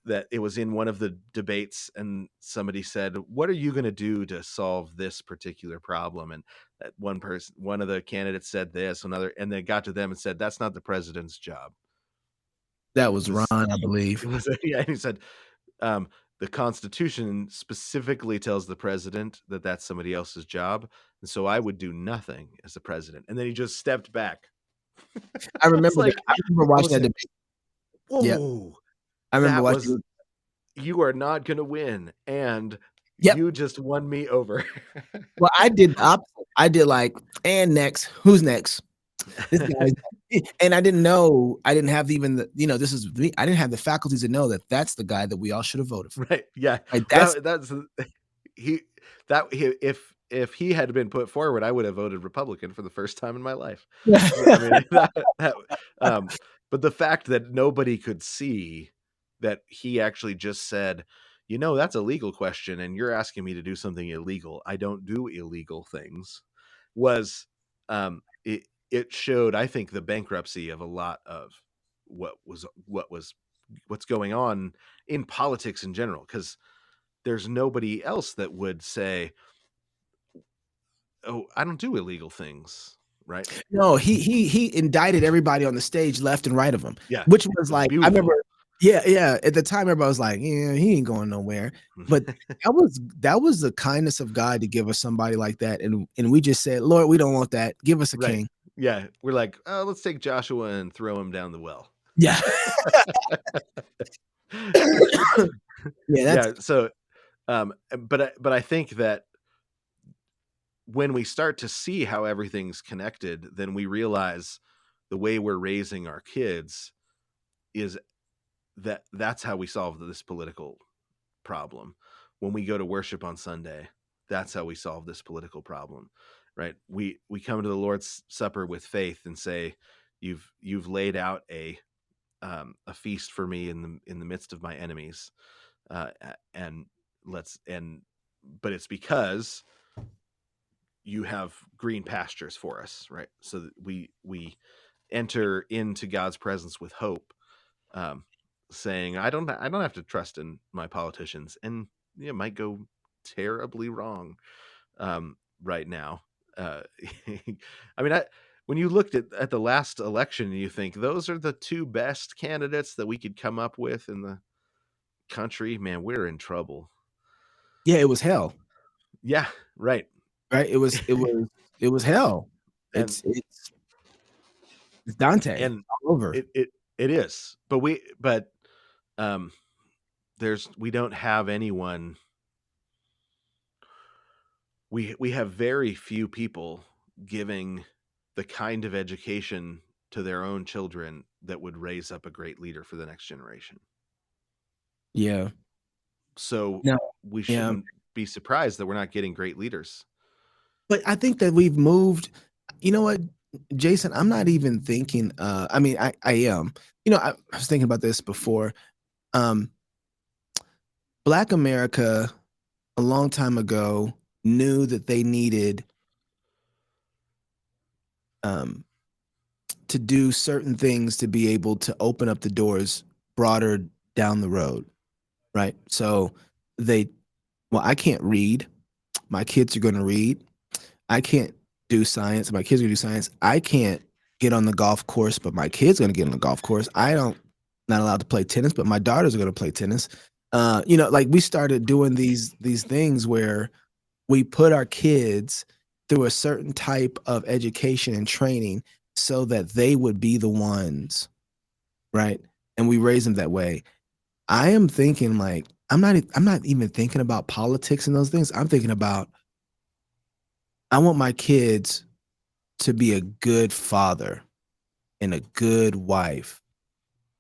that it was in one of the debates and somebody said, "What are you going to do to solve this particular problem?" And that one of the candidates said this, another, and then got to them and said, "That's not the president's job." That was Ron, This I it believe. was yeah, he said, um, "The Constitution specifically tells the president that that's somebody else's job, and so I would do nothing as the president." And then he just stepped back. I It's remember that. like I remember I watching was that like, debate. Yep. "Whoa, I remember that watching. was you are not going to win, and Yep. you just won me over." Well, I did the opposite. I did like, and next, who's next? This guy's and I didn't have even this is me. I didn't have the faculties to know that that's the guy that we all should have voted for. Right? Yeah. Right? That's That's he if he had been put forward, I would have voted Republican for the first time in my life. I mean, um, but the fact that nobody could see that he actually just said, that's a legal question, and you're asking me to do something illegal. I don't do illegal things. Was it showed, I think, the bankruptcy of a lot of what's going on in politics in general, because there's nobody else that would say, "Oh, I don't do illegal things," right? no, he indicted everybody on the stage left and right of him, Yeah, which it was was like I beautiful. remember yeah, yeah, at the time everybody was like, "Yeah, he ain't going nowhere." But that was the kindness of God to give us somebody like that, and we just said, "Lord, we don't want that. Give us a Right. king." Yeah, we're like, "Oh, let's take Joshua and throw him down the well." Yeah. Yeah, that's Yeah, so, but I think that when we start to see how everything's connected, then we realize the way we're raising our kids is that's how we solve this political problem. When we go to worship on Sunday, that's how we solve this political problem, right? We come to the Lord's Supper with faith and say, "You've laid out a feast for me in the midst of my enemies," and let's and but it's because you have green pastures for us, right? So that we enter into God's presence with hope, um, saying, I don't have to trust in my politicians, and it might go terribly wrong right now. Uh, I mean, when you looked at the last election, you think those are the two best candidates that we could come up with in the country. Man, we're in trouble. yeah, it was hell. Yeah, right. right? It was hell. and It's Dante and all over. it is, but um we don't have anyone. We have very few people giving the kind of education to their own children that would raise up a great leader for the next generation. Yeah. So No. we Yeah. shouldn't be surprised that we're not getting great leaders. But I think that we've moved. You know what, Jason? I'm not even thinking. I mean, I am. I was thinking about this before. Um, Black America, a long time ago, knew that they needed um, to do certain things to be able to open up the doors broader down the road, right? So they, well, I can't read. My kids are going to read. I can't do science. My kids are going to do science. I can't get on the golf course, but my kids are going to get on the golf course. I don't, not allowed to play tennis, but my daughters are going to play tennis. Like we started doing these things where we put our kids through a certain type of education and training so that they would be the ones, right? And we raise them that way. I am thinking like I'm not even thinking about politics and those things. I'm thinking about I want my kids to be a good father and a good wife.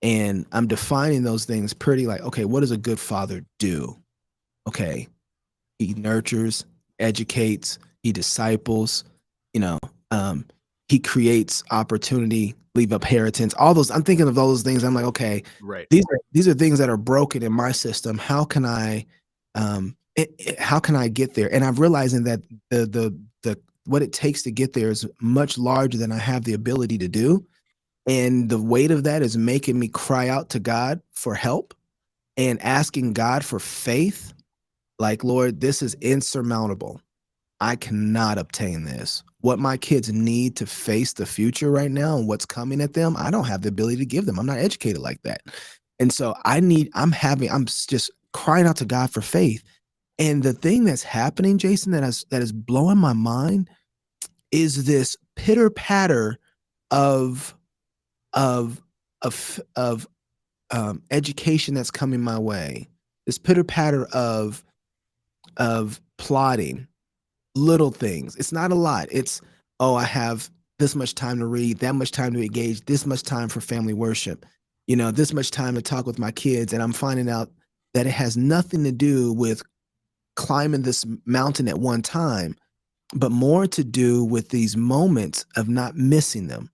And I'm defining those things pretty like, okay, what does a good father do? Okay, he nurtures, educates, he disciples, you know, um, he creates opportunity, leave up inheritance, all those. I'm thinking of those things. I'm like, okay, Right. these are things that are broken in my system. How can how can I get there? And I'm realizing that the what it takes to get there is much larger than I have the ability to do. And the weight of that is making me cry out to God for help and asking God for faith. Like, Lord, this is insurmountable. I cannot obtain this. What my kids need to face the future right now and what's coming at them, I don't have the ability to give them. I'm not educated like that. And so I'm just crying out to God for faith. And the thing that's happening, Jason, that is blowing my mind is this pitter patter of of education that's coming my way. This pitter patter of plotting little things. It's not a lot. It's, oh, I have this much time to read, that much time to engage, this much time for family worship, this much time to talk with my kids. And I'm finding out that it has nothing to do with climbing this mountain at one time, but more to do with these moments of not missing them.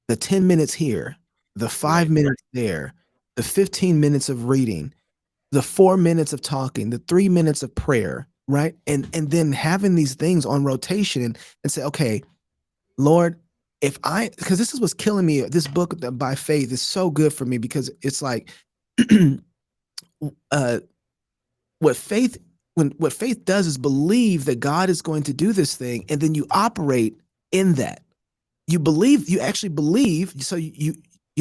The 10 minutes here, the five Right. minutes there, the 15 minutes of reading, the 4 minutes of talking, the 3 minutes of prayer, right? And then having these things on rotation and say, okay, Lord, if I, because this is what's killing me. This book by faith is so good for me because it's like, uh, what faith what faith does is believe that God is going to do this thing, and then you operate in that. You actually believe, so you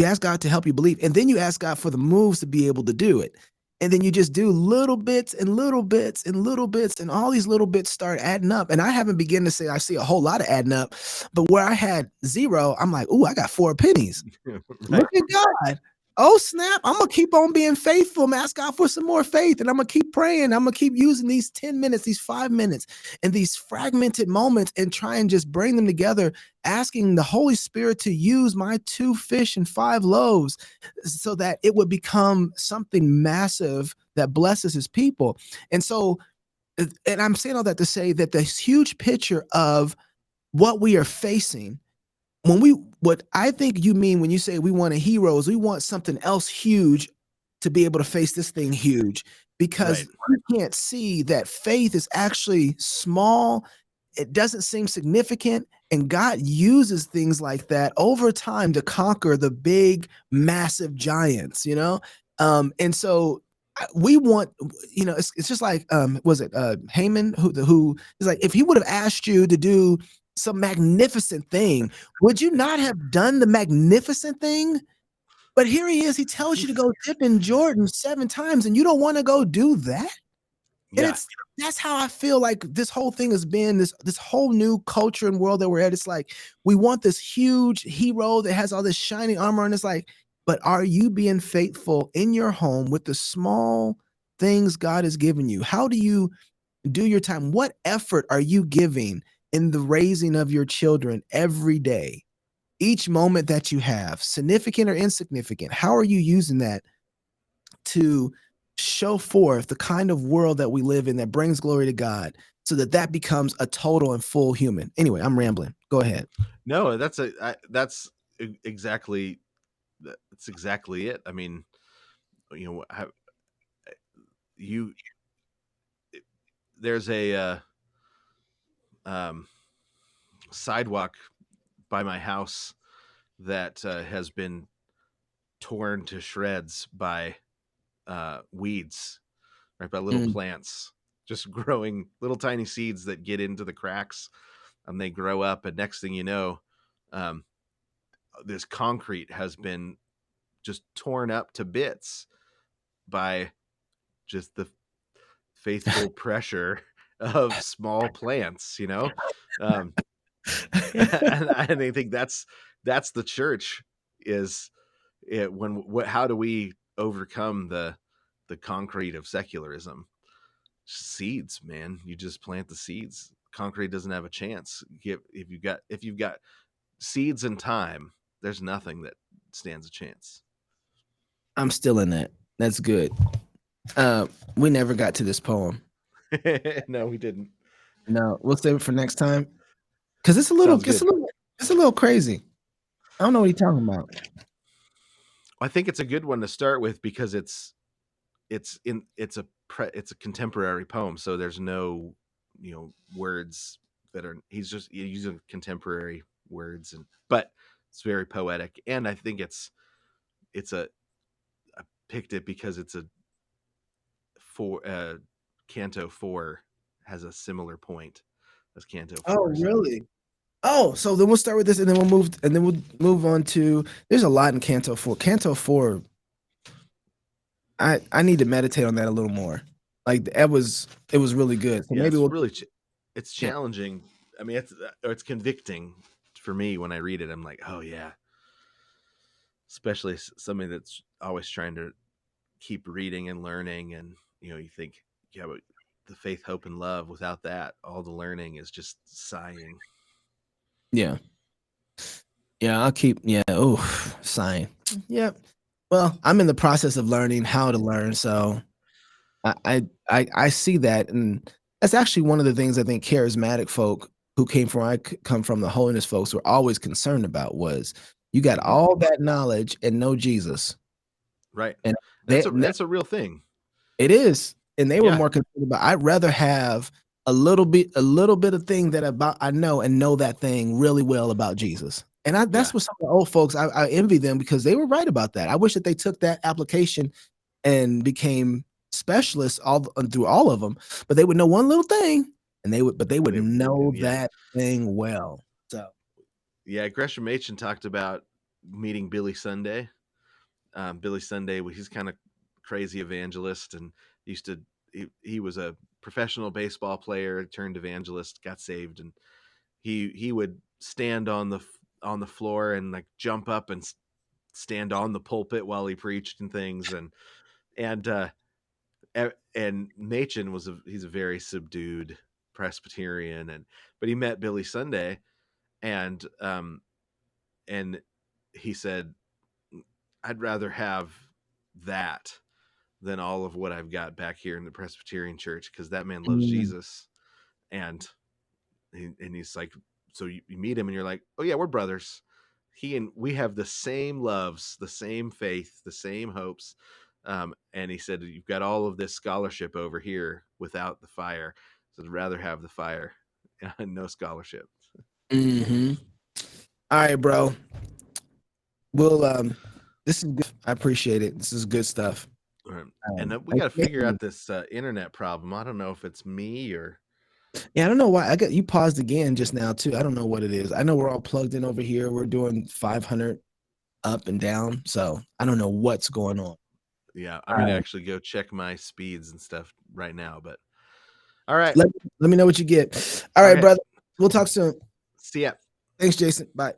ask God to help you believe, and then you ask God for the moves to be able to do it. And then you just do little bits and little bits and little bits, and all these little bits start adding up. And I haven't begun to say I see a whole lot of adding up, but where I had zero, I'm like, ooh, I got 4 pennies. Right. Look at God. Oh, snap. I'm going to keep on being faithful. I'm ask God for some more faith. And I'm going to keep praying. I'm going to keep using these 10 minutes, these 5 minutes, and these fragmented moments and try and just bring them together, asking the Holy Spirit to use my 2 fish and 5 loaves so that it would become something massive that blesses his people. And so, and I'm saying all that to say that this huge picture of what we are facing what I think you mean when you say we want a hero is we want something else huge to be able to face this thing huge because Right. you can't see that faith is actually small. It doesn't seem significant. And God uses things like that over time to conquer the big, massive giants. And so we want, it's just like, was it Haman who is like, if he would have asked you to do some magnificent thing, would you not have done the magnificent thing? But here he is. He tells you to go dip in Jordan 7 times, and you don't want to go do that. And Yeah. it's that's how I feel like this whole thing has been, this whole new culture and world that we're at. It's like we want this huge hero that has all this shining armor, and it's like, but are you being faithful in your home with the small things God has given you? How do you do your time? What effort are you giving in the raising of your children every day? Each moment that you have, significant or insignificant, how are you using that to show forth the kind of world that we live in that brings glory to God, so that that becomes a total and full human? Anyway, I'm rambling. Go ahead. No, exactly that's exactly it. I mean, you know, you there's a um, sidewalk by my house that has been torn to shreds by weeds, right? By little Mm, plants, just growing little tiny seeds that get into the cracks, and they grow up. And next thing you know, um, this concrete has been just torn up to bits by just the faithful pressure of small plants, you know? Um, and I think that's the church is it when what how do we overcome the concrete of secularism? Seeds, man. You just plant the seeds. Concrete doesn't have a chance. If you've got seeds and time, there's nothing that stands a chance. I'm still in that. That's good. We never got to this poem. No, we didn't. No, we'll save it for next time because Sounds good. it's a little crazy. I don't know what he's talking about. I think it's a good one to start with because it's a contemporary poem, so there's no words that are he's just using contemporary words, and but it's very poetic, and I think it's a I picked it because it's a four Canto 4 has a similar point as Canto Oh, 4. So really? Oh, so then we'll start with this, and then we'll move on to. There's a lot in Canto 4. Canto 4, I need to meditate on that a little more. Like it was really good. So yeah, maybe it's we'll. really it's Yeah, challenging. I mean, it's convicting for me when I read it. I'm like, oh yeah, especially somebody that's always trying to keep reading and learning, and you think, yeah, but the faith, hope, and love, without that, all the learning is just sighing. yeah, yeah. I'll keep. Yeah. Oh, sign. Yep. Well, I'm in the process of learning how to learn, so I see that, and that's actually one of the things I think charismatic folk who came from come from the holiness folks were always concerned about was you got Hmm. all that knowledge and no Jesus, Right. and That's they a real thing. it is, and they were Yeah. more concerned about. I'd rather have a little bit of thing that about I know and know that thing really well about Jesus. And that's Yeah. what some of the old folks I envy them because they were right about that. I wish that they took that application and became specialists through all of them, but they would know one little thing, and they would know And yeah. that thing well. So Yeah. Gresham Machen talked about meeting Billy Sunday. Billy Sunday, he's kind of crazy evangelist, and used to he was a professional baseball player, turned evangelist, got saved, and he would stand on the floor and like jump up and stand on the pulpit while he preached and things, and and Machen he's a very subdued Presbyterian, and but he met Billy Sunday, and and he said, I'd rather have that than all of what I've got back here in the Presbyterian church, because that man loves mm, Jesus. And he's like, so you meet him and you're like, oh yeah, we're brothers. He and we have the same loves, the same faith, the same hopes. And he said, you've got all of this scholarship over here without the fire. So I'd rather have the fire and no scholarship. mhm. All right, bro. We'll this is good. I appreciate it. This is good stuff. And we I got to think figure out this internet problem. I don't know if it's me or Yeah, I don't know why. I got you paused again just now too. I don't know what it is. I know we're all plugged in over here. We're doing 500 up and down, so I don't know what's going on. yeah. I'm All gonna right. actually go check my speeds and stuff right now, but All right. Let, let me know what you get. All right, Okay. brother. We'll talk soon. See ya. Thanks, Jason. Bye.